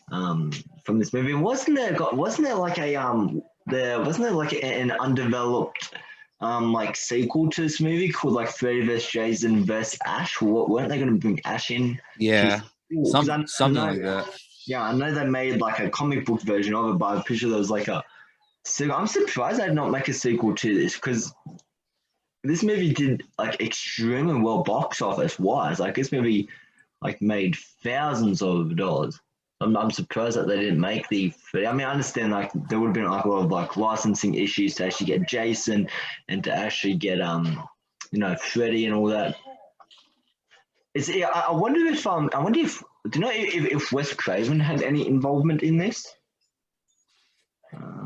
from this movie. Wasn't there like a wasn't there like an undeveloped like sequel to this movie called like Freddy vs. Jason vs. Ash? Weren't they going to bring Ash in? Yeah. Because I Something know, like that. yeah, I know they made like a comic book version of it, but I'm pretty sure there was like a. So I'm surprised they did not make a sequel to this because this movie did like extremely well box office wise. Like this movie like made thousands of dollars. I'm surprised that they didn't make the. I mean, I understand like there would have been like a lot of like licensing issues to actually get Jason and to actually get Freddy and all that. It's I wonder if do you know if Wes Craven had any involvement in this?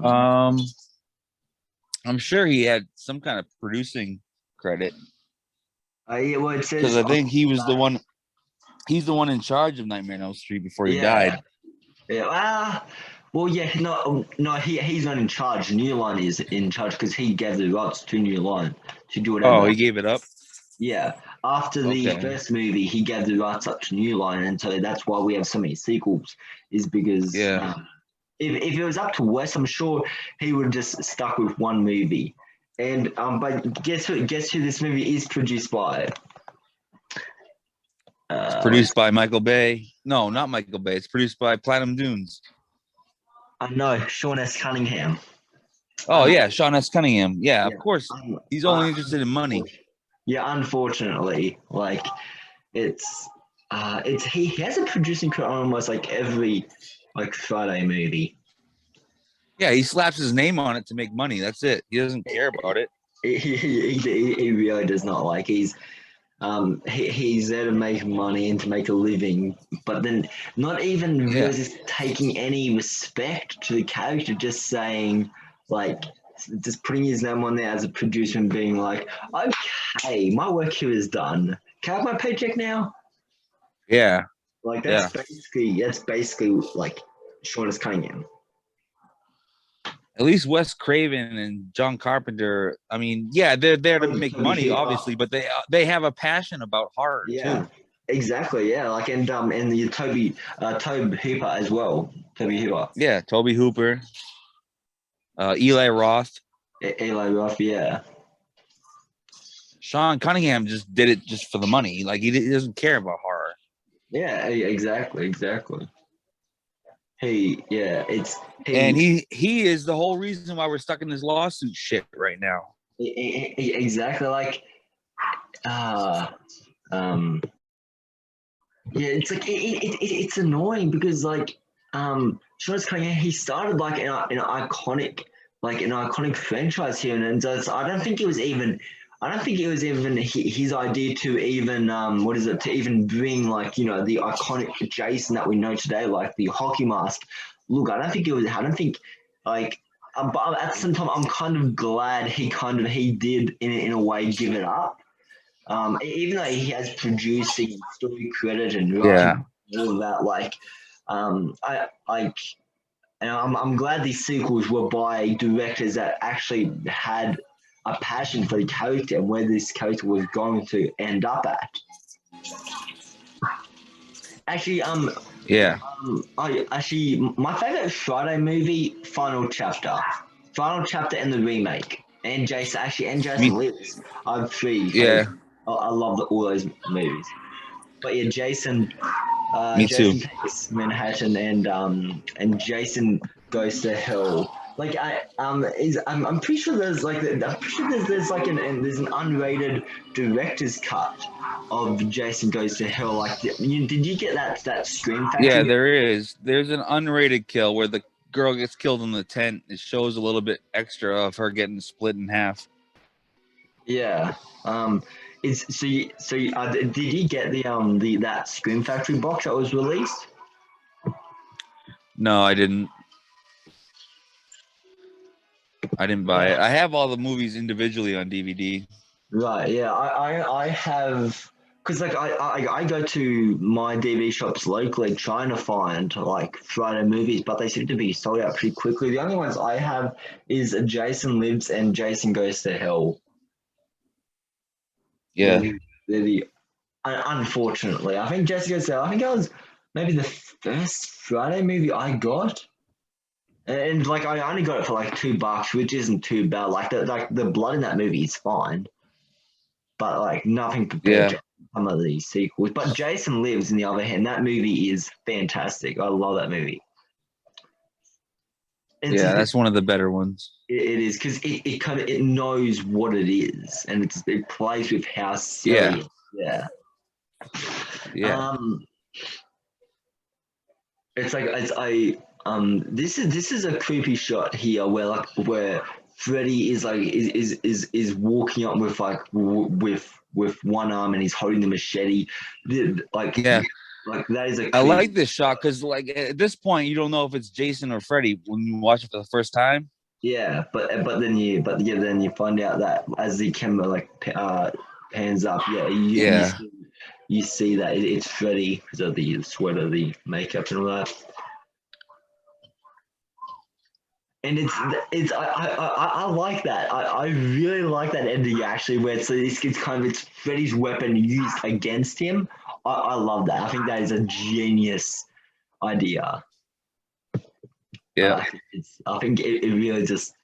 Um, I'm sure he had some kind of producing credit Yeah, well, it says because I think he was the one. He's the one in charge of Nightmare on Elm Street before he yeah, died. yeah. Well, yeah, no, he's not in charge. New Line is in charge because he gave the rights to New Line to do Oh, whatever. he gave it up. Yeah, after the Okay. first movie, he gave the rights up to New Line, and so that's why we have so many sequels. Is because Yeah. if it was up to Wes, I'm sure he would have just stuck with one movie. And but guess who this movie is produced by? It's produced by Michael Bay. No, not Michael Bay. It's produced by Platinum Dunes. I know Sean S. Cunningham. Oh yeah, Sean S. Cunningham. Yeah, Yeah, of course. He's only interested in money. Yeah, unfortunately, like he has a producing credit on almost like every like Friday movie. Yeah, he slaps his name on it to make money. That's it. He doesn't care about it. He really does not like he's there to make money and to make a living, but then not even really just taking any respect to the character, just saying like just putting his name on there as a producer and being like, okay, my work here is done. Can I have my paycheck now? Yeah. Like that's basically like Sean is Cunningham. At least Wes Craven and John Carpenter. I mean, yeah, they're there to make money, obviously, but they have a passion about horror too. Exactly. Yeah, like and the Tobe Hooper as well. Tobe Hooper. Yeah, Toby Hooper, Eli Roth. Eli Roth. Yeah. Sean Cunningham just did it just for the money. Like he doesn't care about horror. Yeah. Exactly. He is the whole reason why we're stuck in this lawsuit shit right now. Exactly. Like, yeah, it's like it's annoying because like Sean Cunningham, he started like an iconic franchise here, and so I don't think it was even his idea to even to even bring like the iconic Jason that we know today, like the hockey mask. Look, I don't think like. But at the same time, I'm kind of glad he did in a way give it up. Even though he has produced the story credit and writing all of that, like I'm glad these sequels were by directors that actually had a passion for the character and where this character was going to end up at. Actually, my favorite Friday movie, Final Chapter, and the remake, and Jason Lives. I have three. Yeah, I love all those movies. But yeah, Jason too. Takes Manhattan and Jason Goes to Hell. Like I'm pretty sure there's like there's an unrated director's cut of Jason Goes to Hell. Like did you get that Scream Factory? Yeah, there is. There's an unrated kill where the girl gets killed in the tent. It shows a little bit extra of her getting split in half. Yeah. Did you get that Scream Factory box that was released? No, I didn't. I didn't buy it. I have all the movies individually on DVD. Right. Yeah. I have Because like I go to my DV shops locally trying to find like Friday movies, but they seem to be sold out pretty quickly. The only ones I have is Jason Lives and Jason Goes to Hell. Yeah. They're the unfortunately, I think Jason Goes to Hell. I think that was maybe the first Friday movie I got. And like I only got it for like $2, which isn't too bad. Like the blood in that movie is fine, but like nothing compared Yeah. to some of these sequels. But Jason Lives, on the other hand, that movie is fantastic. I love that movie. It's Yeah, just, that's one of the better ones. it is because it kind of it knows what it is, and it plays with how silly. Yeah. Yeah. Yeah. It's like it's I this is a creepy shot here where Freddy is like is walking up with like with one arm and he's holding the machete. Like Yeah. like that is a I creepy. like this shot because, like, at this point, you don't know if it's Jason or Freddy when you watch it for the first time. Yeah, then you find out that as the camera like pans up, yeah, Yeah. you see that it's Freddy because of the sweater, the makeup, and all that. And I like that. I really like that ending actually, where it's kind of it's Freddy's weapon used against him. I love that. I think that is a genius idea. Yeah. I think it really just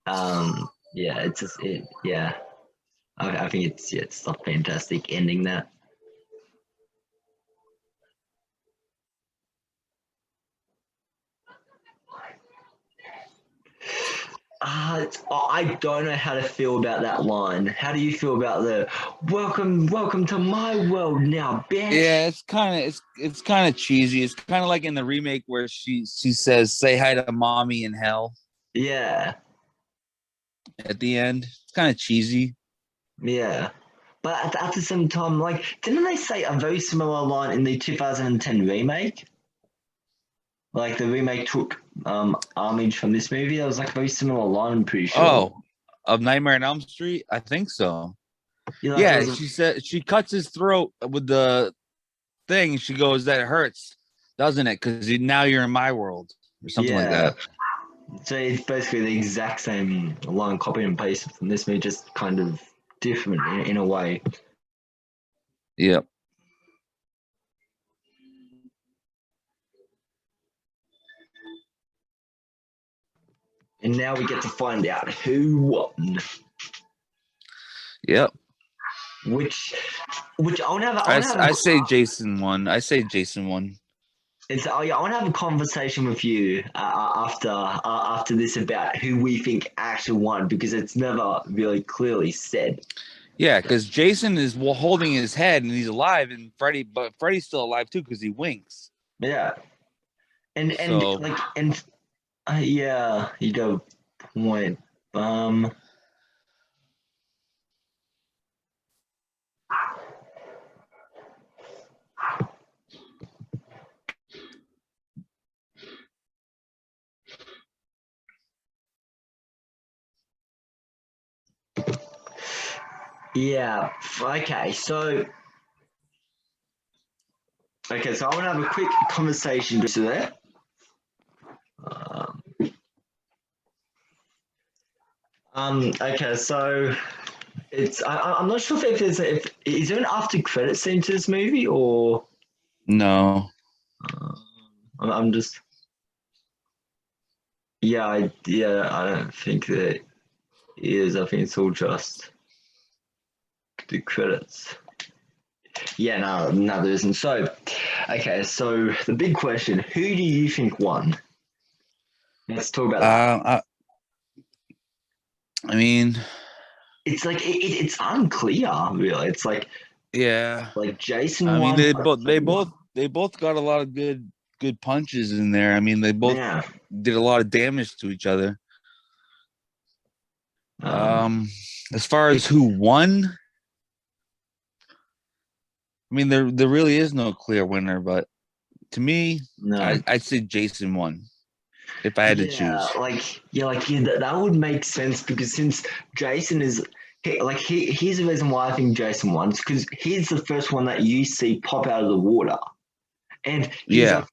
yeah, it's just it yeah. I think it's a fantastic ending that. I don't know how to feel about that line. How do you feel about the welcome to my world now, bitch? Yeah, it's kind of cheesy. It's kind of like in the remake where she says, "Say hi to mommy in hell" Yeah, at the end. It's kind of cheesy. yeah. But at the same time, like, didn't they say a very similar line in the 2010 remake? Like the remake took homage from this movie. That was like a very similar line. I'm pretty sure. Oh, of Nightmare on Elm Street? I think so. You know, like it Yeah, was. she said she cuts his throat with the thing. She goes, "That hurts, doesn't it? Because now you're in my world," or something like Yeah. that. So it's basically the exact same line, copy and paste from this movie, just kind of different in a way. Yep. And now we get to find out who won. Yep. Which I want to have. I say Jason won. I say Jason won. I want to have a conversation with you after this about who we think actually won because it's never really clearly said. Yeah, because Jason is holding his head and he's alive, and Freddy's still alive too because he winks. Yeah, and So, like and yeah, you got a point. Yeah. Okay. So I want to have a quick conversation just there. Okay. So it's I'm not sure if there's if is there an after credit scene to this movie or no. I'm just I don't think that is. I think it's all just the credits. Yeah, no, there isn't. So, okay, so the big question: who do you think won? Let's talk about that. I mean, It's like it's unclear, really. It's yeah. like Jason I mean, won. they both got a lot of good punches in there. I mean, they both Yeah. did a lot of damage to each other. As far as who won, I mean, there really is no clear winner, but to me, No. I'd say Jason won if I had to choose. That would make sense because since Jason is Here's the reason why I think Jason won. It's because he's the first one that you see pop out of the water, and Yeah.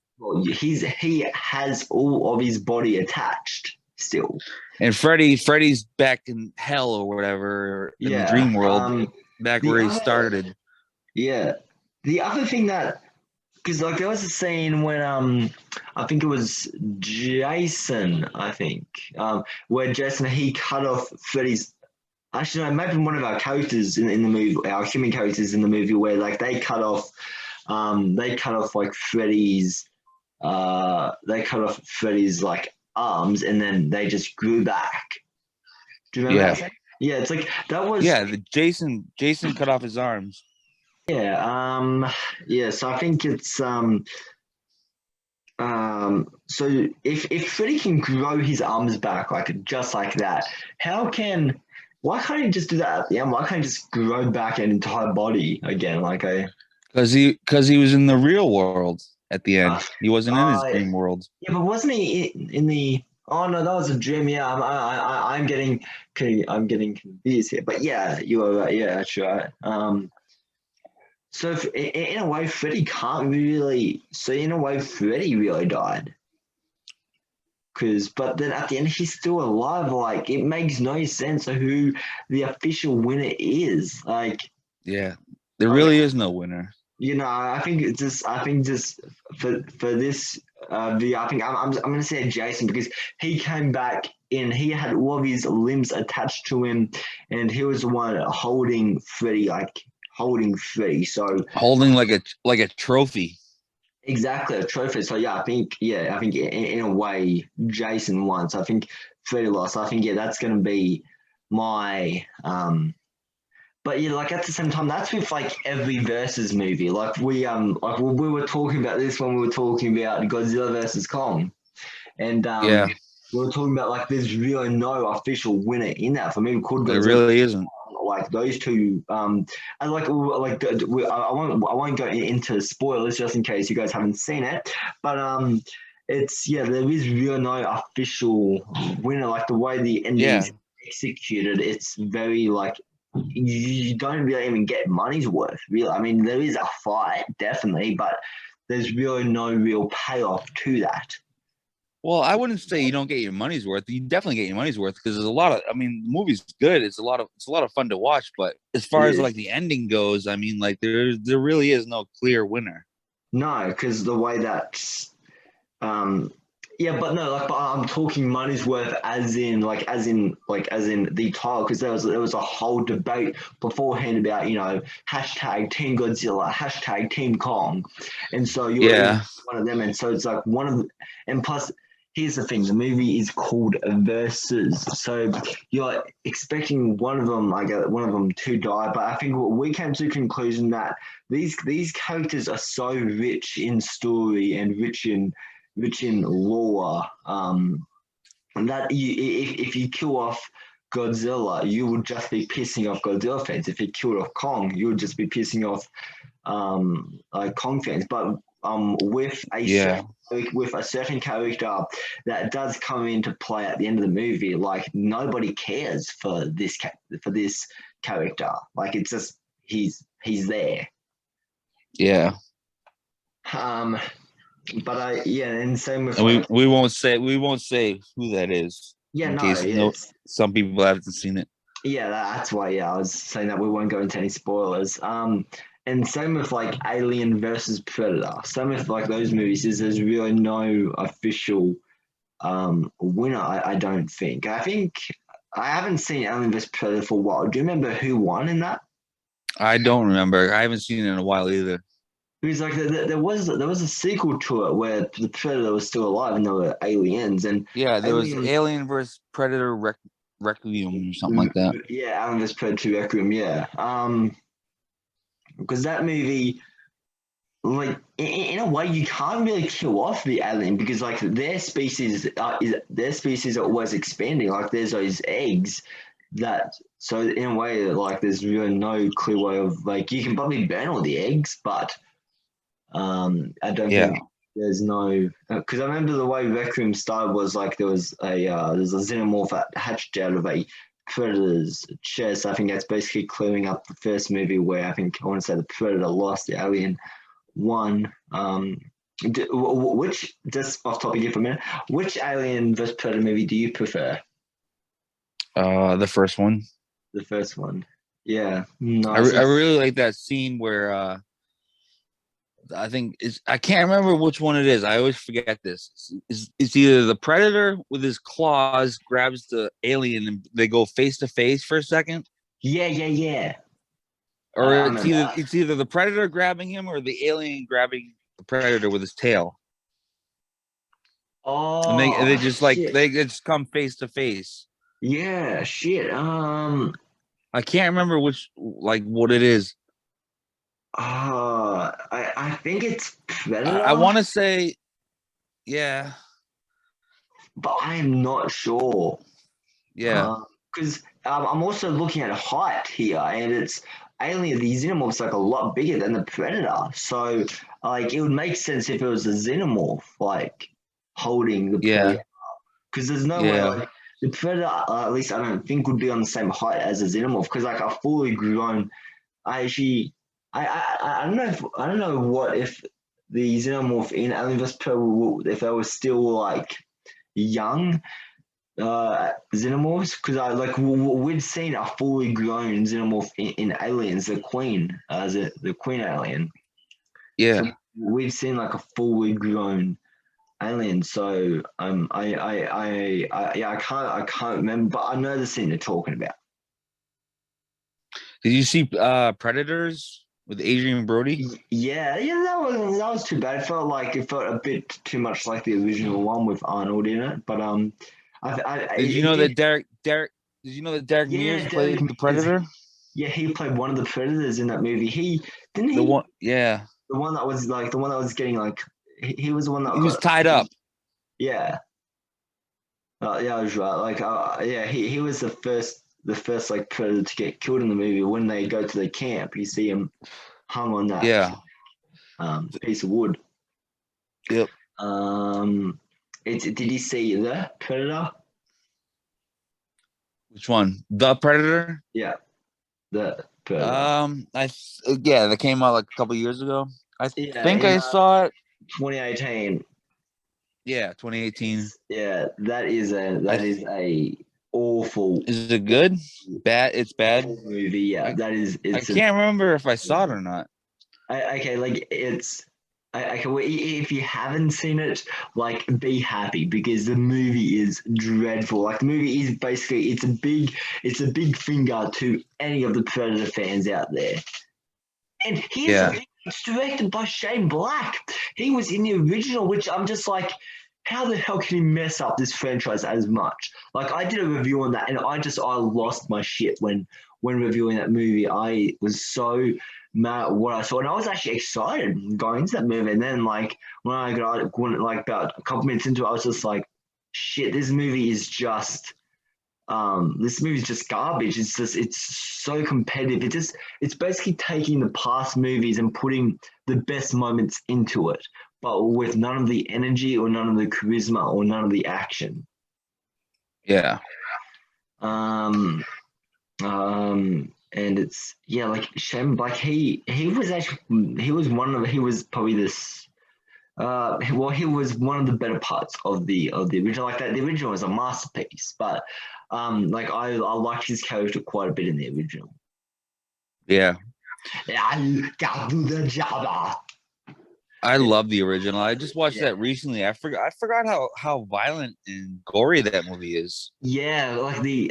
he has all of his body attached still. And Freddy's back in hell or whatever in the Yeah. dream world, back The where he other started. yeah. The other thing that because like there was a scene when I think it was Jason, I think, where Jason he cut off Freddy's. Actually, no, maybe one of our characters in the movie, our human characters in the movie, where like they cut off like they cut off Freddy's like arms, and then they just grew back. Do you remember that Yeah. scene? Yeah, it's like that was Yeah, the Jason cut off his arms. yeah, yeah. So I think it's so if Freddy can grow his arms back like just like that, how can why can't he just do that at the end? Why can't he just grow back an entire body again? Like a Because he was in the real world at the uh, end. He wasn't in his uh dream world. yeah, but wasn't he in the? Oh no, that was a dream. Yeah, I'm getting confused here. But yeah, you are right. Yeah, that's right. So in a way, Freddy can't really. So in a way, Freddy really died. But then at the end, he's still alive. Like it makes no sense of who the official winner is. Yeah. There Like really is no winner. I think just for this video, I think I'm gonna say Jason because he came back in. He had all of his limbs attached to him, and he was the one holding Freddy, like holding Freddy. So Holding like a trophy. exactly a trophy. So I think in a way Jason won. So I think Freddy lost. I think that's gonna be my But yeah, like at the same time, that's with like every versus movie. We were talking about this when we were talking about Godzilla versus Kong, and Yeah. we were talking about like there's really no official winner in that. For me, we could It Godzilla really isn't. like those two. And I won't go into spoilers just in case you guys haven't seen it, but it's there is really no official winner. Like the way the Yeah. endings executed, it's very like you don't really even get money's worth. Really, I mean, there is a fight definitely, but there's really no real payoff to that. Well, I wouldn't say you don't get your money's worth. You definitely get your money's worth because there's a lot of. I mean, the movie's good. It's a lot of fun to watch. But as It far as is. like the ending goes, I mean, like there really is no clear winner. No, because the way that um yeah, but no, like, but I'm talking money's worth as in the title, because there was a whole debate beforehand about hashtag Team Godzilla, hashtag Team Kong, and so you were either Yeah. one of them, and so it's like and plus here's the thing: the movie is called Versus, so you're expecting one of them to die, but I think we came to the conclusion that these characters are so rich in story and rich in lore, and that if you kill off Godzilla, you would just be pissing off Godzilla fans. If you killed off Kong, you would just be pissing off Kong fans. But Yeah. with a certain character that does come into play at the end of the movie, like nobody cares for this character. Like it's just he's there. Yeah. Um, but and same with And like we won't say who that is yeah, in no, case no yes. some people haven't seen it. Yeah, that's why. Yeah, I was saying that we won't go into any spoilers. And same with like Alien versus Predator. Same with like those movies. There's really no official winner. I don't think. I think I haven't seen Alien versus Predator for a while. Do you remember who won in that? I don't remember. I haven't seen it in a while either. Because like there was a sequel to it where the Predator was still alive and there were aliens and Yeah, there was aliens. Alien versus Predator Requiem or something like that. Yeah, Alien vs Predator 2 Requiem. Yeah. Because that movie, like in a way, you can't really kill off the alien because like their species are always expanding. Like there's those eggs that so in a way like there's really no clear way of like you can probably burn all the eggs, but I don't Yeah. think there's no because I remember the way Requiem started was like there's a xenomorph that hatched out of a Predator's chest. I think that's basically clearing up the first movie where I think I want to say the Predator lost, the Alien won. Which, just off topic here for a minute, which Alien vs Predator movie do you prefer? The first one. The first one. Yeah, I nice. really like that scene where I think I can't remember which one it is. I always forget this. It's either the Predator with his claws grabs the alien and they go face to face for a second. Yeah. Or it's either the Predator grabbing him or the alien grabbing the Predator with his tail. Oh, and they just shit. they just come face to face. Yeah, shit. I can't remember what it is. I think it's Predator. I want to say, yeah, but I am not sure. yeah, Because I'm also looking at height here, and it's Alien. The Xenomorph's like a lot bigger than the Predator, so like it would make sense if it was a Xenomorph like holding the Predator. Because there's no way like the Predator, at least I don't think, would be on the same height as a Xenomorph. Because like a fully grown, I don't know I don't know what if the Xenomorph in Alien vs Predator, if they were still like young xenomorphs, because I like we'd seen a fully grown xenomorph in Aliens, the Queen, the Queen alien. yeah. So we've seen like a fully grown alien. So I can't remember, but I know the scene they're talking about. Did you see Predators with Adrian Brody? Yeah, that was too bad. It felt a bit too much like the original one with Arnold in it. But Did you know that Derek? Did you know that Derek Mears played the Predator? Yeah, he played one of the Predators in that movie. He didn't he The one, yeah. The one that was getting like he was the one that he was tied up. Yeah. Yeah, I was right. Like, yeah, he was the first like Predator to get killed in the movie. When they go to the camp, you see him hung on that piece of wood. Yep. Did you see the Predator? Which one? The Predator? Yeah, the Predator. That came out like a couple years ago. I think I saw it 2018. Yeah, 2018. Yeah, that is a awful. Is it good? Bad? It's bad. Movie. Yeah, I can't remember if I saw it or not. Okay, like it's. If you haven't seen it, like be happy because the movie is dreadful. Like the movie is basically it's a big finger to any of the Predator fans out there. And it's directed by Shane Black. He was in the original, which I'm just like, how the hell can he mess up this franchise as much? Like I did a review on that, and I lost my shit when reviewing that movie. I was so mad at what I saw, and I was actually excited going into that movie. And then like when about a couple minutes into it, I was just like, shit, this movie is just garbage. It's so competitive. It's basically taking the past movies and putting the best moments into it, but with none of the energy or none of the charisma or none of the action. Yeah. And it's like Shane Black. He was probably this. He was one of the better parts of the original. Like that, the original was a masterpiece, but like I liked his character quite a bit in the original. Yeah. I gotta do the job. I love the original. I just watched that recently. I forgot how violent and gory that movie is. Yeah, like the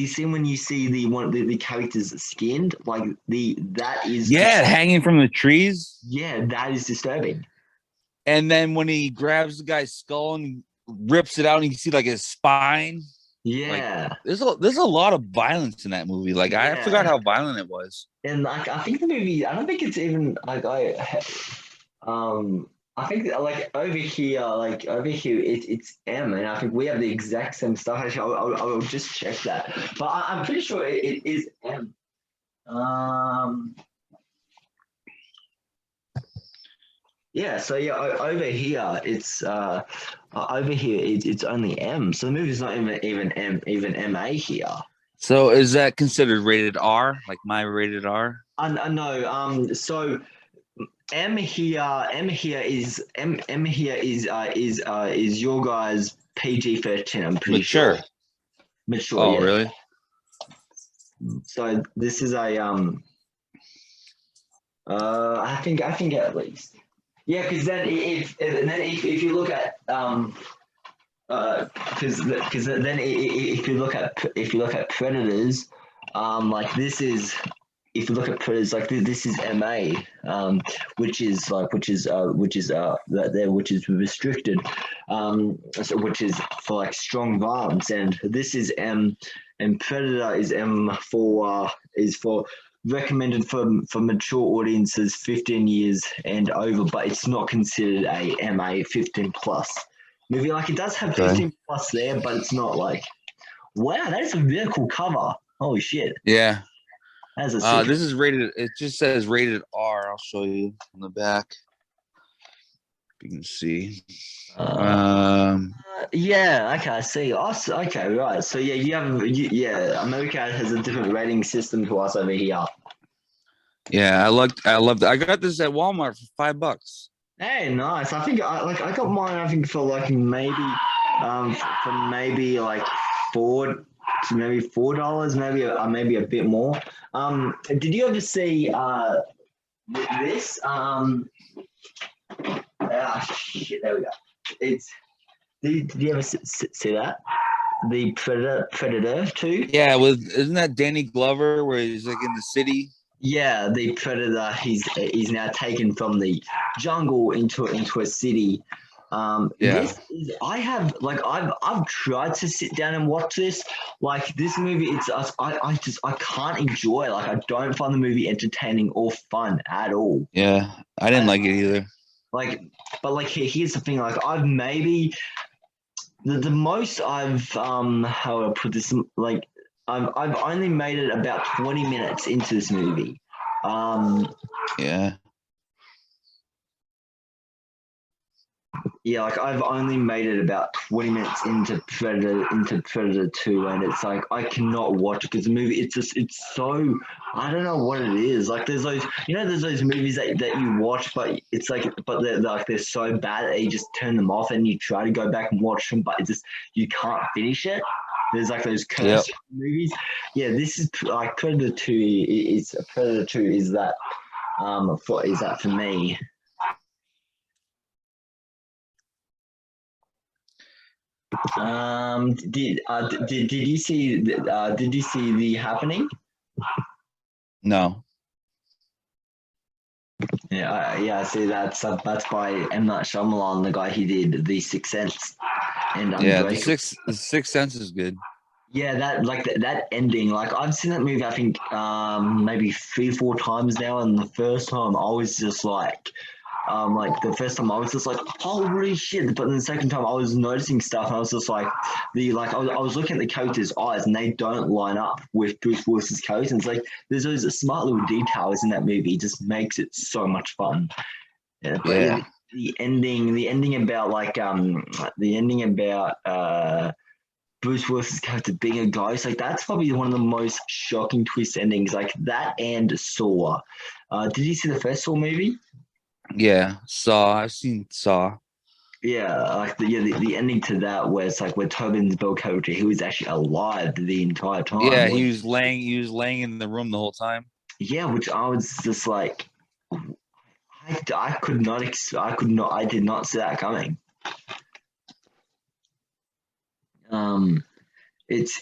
scene when you see the characters skinned, like that is hanging from the trees. Yeah, that is disturbing. And then when he grabs the guy's skull and rips it out, and you can see like his spine. Yeah, like, there's a lot of violence in that movie. Like I forgot how violent it was. And like I think the movie, I don't think it's even like I think like over here it's M, and I think we have the exact same stuff. Actually, I'll just check that, but I'm pretty sure it is M. Yeah, so over here it's it's only M. So the movie's not even MA here. So is that considered rated R? Like my rated R? I know. So M here is your guys PG-13. I'm pretty Mature. sure. Mature, Oh, yeah. really? So this is a I think at least. Yeah, because if you look at because then if you look at Predators, like this is if you look at Predators like this is MA, which is that there which is restricted, so which is for like strong violence, and this is M, and Predator is M for recommended for mature audiences 15 years and over, but it's not considered a MA 15 plus movie. Like it does have Okay. 15 plus there, but it's not like wow, that's a really cool cover. Holy shit. Yeah. That's a sick. This is rated. It just says rated R. I'll show you on the back. You can see. Yeah, okay, I see. Okay, right. So yeah, yeah, America has a different rating system to us over here. Yeah, I loved it. I got this at Walmart for $5. Hey, nice. I think I got mine. I think for like maybe for maybe like maybe $4, maybe a bit more. Did you ever see this? Shit, there we go. It's did you ever see that? The Predator 2? Yeah, isn't that Danny Glover where he's like in the city? Yeah, the Predator. He's now taken from the jungle into a city. Yeah. This is I've tried to sit down and watch this. Like this movie, I can't enjoy. Like I don't find the movie entertaining or fun at all. Yeah, I didn't like it either. Like, but like here's the thing. Like I've maybe the most I've how do I put this, like I've only made it about 20 minutes into this movie. Yeah. Yeah, like I've only made it about 20 minutes into Predator 2, and it's like I cannot watch it because the movie it's so I don't know what it is. Like there's those there's those movies that you watch, but it's like but they're so bad that you just turn them off and you try to go back and watch them, but it just you can't finish it. There's like those cursed movies. Yeah, this is like Predator 2 is Predator 2 is that for me. Did you see the Happening? No. Yeah. See, that's by M. Night Shyamalan, the guy who did The Sixth Sense and Yeah, Unbreakable. the Sixth Sense is good. Yeah, that ending. Like I've seen that movie, I think maybe 3 or 4 times now, and the first time I was just like the first time I was just like, holy shit! But then the second time I was noticing stuff, and I was just like, I was looking at the characters' eyes, and they don't line up with Bruce Willis's character. And it's like there's those smart little details in that movie. It just makes it so much fun. Yeah, but Yeah. the ending about the ending about Bruce Willis's character being a ghost, like that's probably one of the most shocking twist endings. Like that and Saw. Did you see the first Saw movie? Yeah. Saw. I've seen Saw. Yeah, like the ending to that where it's like where Tobin's Bell character, he was actually alive the entire time. Yeah, he was laying in the room the whole time. Yeah, which I was just like, I could not, I did not see that coming. Does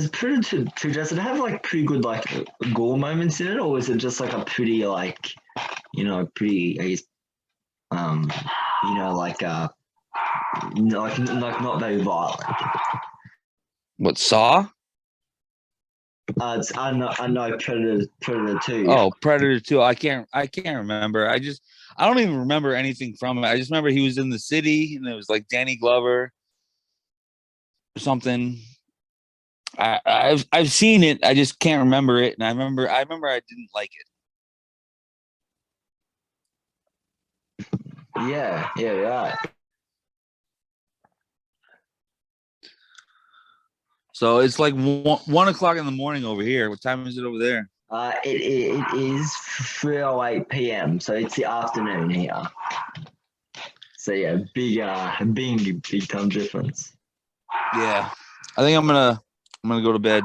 Predator 2, does it have like pretty good like gore moments in it, or is it just like a pretty like, pretty I guess like like not very violent. What, Saw? I know Predator 2. Oh, Predator 2. I can't remember. I don't even remember anything from it. I just remember he was in the city and it was like Danny Glover or something. I've seen it. I just can't remember it. And I remember I didn't like it. Yeah, right. So it's like 1 o'clock in the morning over here. What time is it over there? It is 3:08 p.m. So it's the afternoon here. So yeah, big time difference. Yeah, I think I'm gonna go to bed.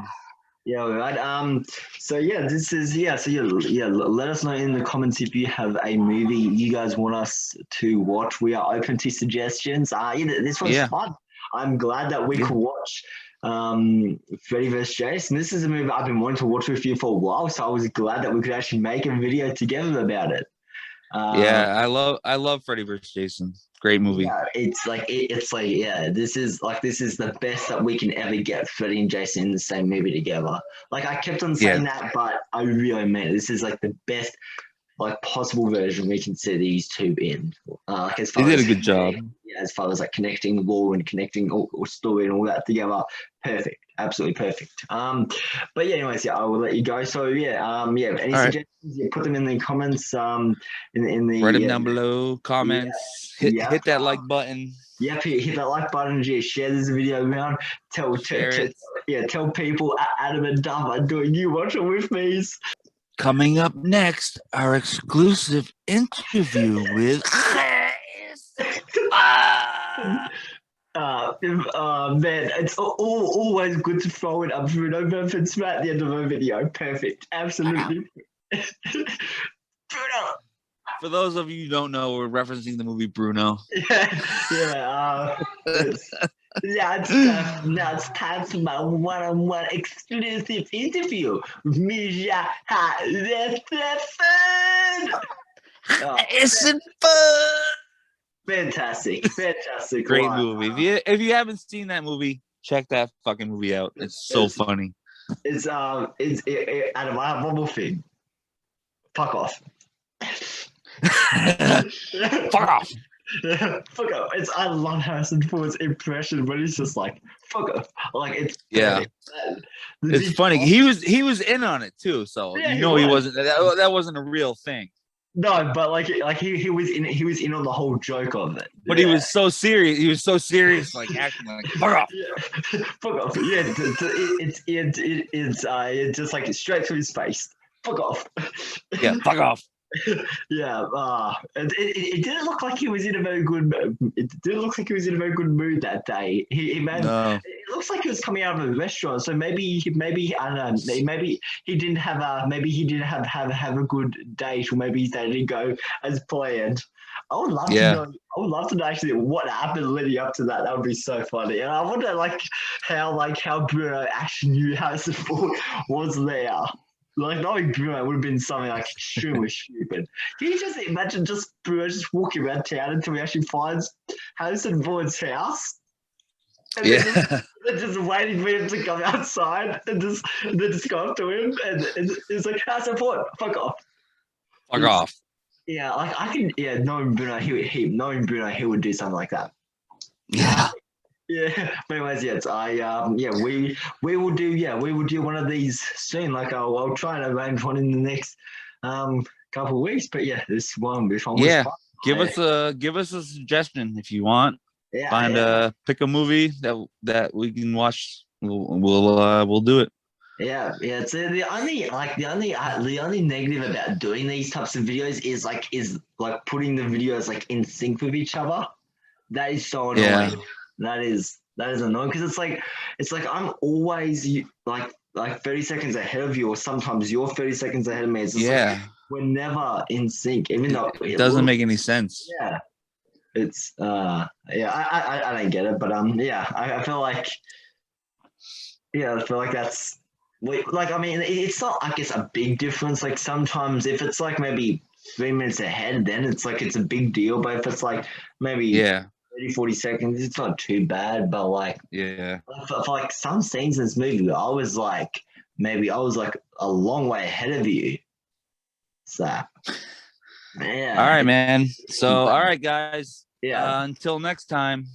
Yeah, all right. So yeah, this is yeah. So yeah. Let us know in the comments if you have a movie you guys want us to watch. We are open to suggestions. This was fun. I'm glad that we could watch Freddy vs. Jason. This is a movie I've been wanting to watch with you for a while, so I was glad that we could actually make a video together about it. I love Freddy vs. Jason. Great movie. Yeah, it's like this is the best that we can ever get, Freddy and Jason in the same movie together. Like I kept on saying that, but I really meant it. This is like the best like possible version we can see these two in. Like as far They did as a good job. Yeah, as far as like connecting the wall and connecting all story and all that together, perfect, absolutely perfect. But yeah, anyways, yeah, I will let you go. So yeah, any suggestions? Yeah, put them in the comments. In the write them down below, comments. Hit that like button. Yep, hit that like button. Yeah, share this video around. Tell people Adam and Dove are doing You Watch It With Me. Coming up next, our exclusive interview with man, it's always good to throw it up for no benefits at the end of a video. Perfect. Absolutely. Bruno. For those of you who don't know, we're referencing the movie Bruno. Now it's time for my one-on-one exclusive interview with Misha It's fun. Fantastic. Great movie. If you haven't seen that movie, check that fucking movie out. It's so funny. Adam, I have one more thing. Fuck off. Fuck off. Fuck off. I love Harrison Ford's impression, but he's just like fuck off. Like it's it's funny. He was in on it too, so he wasn't. That wasn't a real thing. No, but like he was in on the whole joke of it. But he was so serious. He was so serious, like acting like fuck off. Fuck off. Yeah, it's just like straight to his face. Fuck off. Yeah, fuck off. Yeah, it didn't look like he was in a very good. It didn't look like he was in a very good mood that day. It looks like he was coming out of a restaurant, so maybe I don't know. Maybe he didn't have a good date, or maybe they didn't go as planned. I would love to know. I would love to know actually what happened leading up to that. That would be so funny. And I wonder how Bruno actually knew Harrison Ford was there. Like knowing Bruno would have been something like extremely stupid. Can you just imagine Bruno just walking around town until he actually finds Harrison Ford's house? And they're just waiting for him to come outside and then just go up to him and it's like, Harrison Ford, fuck off. Fuck off. Yeah, like I can knowing Bruno, he would do something like that. Yeah. Yeah, but anyways, we will do one of these soon. Like I'll try and arrange one in the next couple of weeks. But yeah, this one was fun. Give us a suggestion if you want. Pick a movie that we can watch. We'll do it. Yeah. It's the only negative about doing these types of videos is putting the videos like in sync with each other. That is so annoying. Yeah. That is annoying because it's like I'm always like 30 seconds ahead of you, or sometimes you're 30 seconds ahead of me. It's just like we're never in sync, even though it doesn't make any sense. Yeah, it's I don't get it, but I feel like that's like I mean it's not I guess a big difference. Like sometimes if it's like maybe 3 minutes ahead, then it's like it's a big deal. But if it's like maybe 30-40 seconds, it's not too bad. But like for like some scenes in this movie, I was like a long way ahead of you. So yeah. All right, man. So all right, guys. Yeah. Until next time.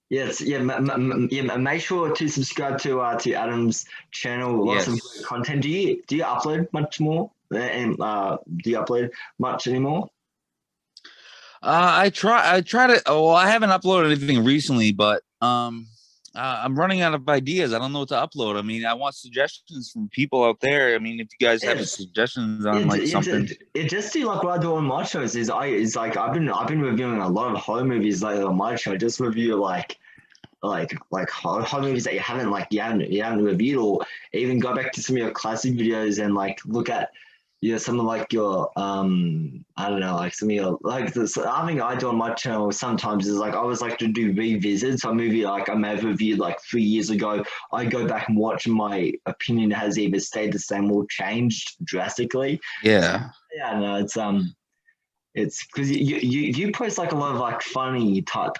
Yes. Yeah. Make sure to subscribe to Adam's channel. Lots of great content. Do you upload much more? And do you upload much anymore? I try to. Well, I haven't uploaded anything recently, but I'm running out of ideas. I don't know what to upload. I mean, I want suggestions from people out there. I mean, if you guys have Yeah, suggestions on it, like it, something. it just do like what I do on my shows is it's like I've been reviewing a lot of horror movies like on my show. Just review like horror movies that you haven't reviewed, or even go back to some of your classic videos and like look at some of like your I don't know, like some of your like this I think I do on my channel sometimes is like I always like to do revisits. A movie like I may have reviewed like 3 years ago, I go back and watch, and my opinion has either stayed the same or changed drastically. So Yeah. yeah, no, it's because you post like a lot of like funny type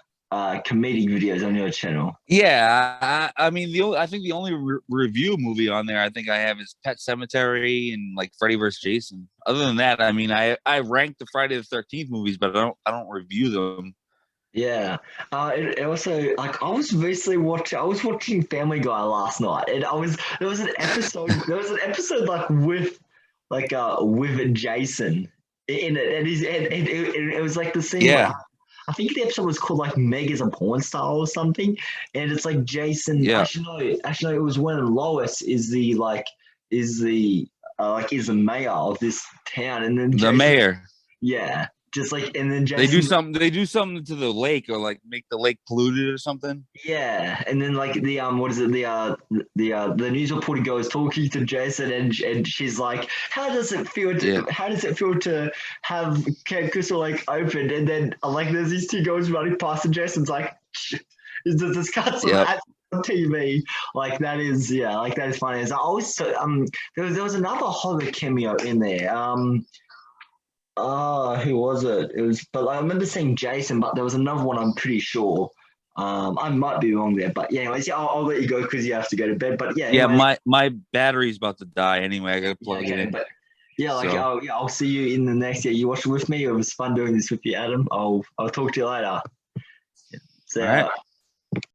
comedic videos on your channel. Yeah, I mean I think the only review movie on there I think I have is Pet Cemetery and like Freddy vs. Jason. Other than that, I mean I rank the Friday the 13th movies, but I don't review them. Yeah. It also like I was watching Family Guy last night, and there was an episode like with Jason in it, and it was like the scene where Yeah, I think the episode was called like Meg is a porn star or something, and it's like Jason. yeah, Actually, no, it was when Lois is the mayor of this town, and then the Jason, mayor. yeah, just like, and then They do Jason. something. They do something to the lake, or like make the lake polluted or something. Yeah, and then like the what is it, the news reporter goes talking to Jason, and she's like, Yeah, how does it feel to have Camp Crystal Lake opened? And then like there's these two girls running past, and Jason's like, is this discuss yep. that on TV? Like that is, yeah, like that is funny. As I also there was another horror cameo in there. Who was it? It was, but I remember seeing Jason, but there was another one. I'm pretty sure. I might be wrong there, but yeah. Anyways, yeah, I'll let you go because you have to go to bed. But yeah, Yeah, anyways, my battery's about to die anyway. I gotta yeah, plug it okay, in. but yeah, like, So, I'll see you in the next. Yeah, you watch it with me. It was fun doing this with you, Adam. I'll talk to you later. all right. So.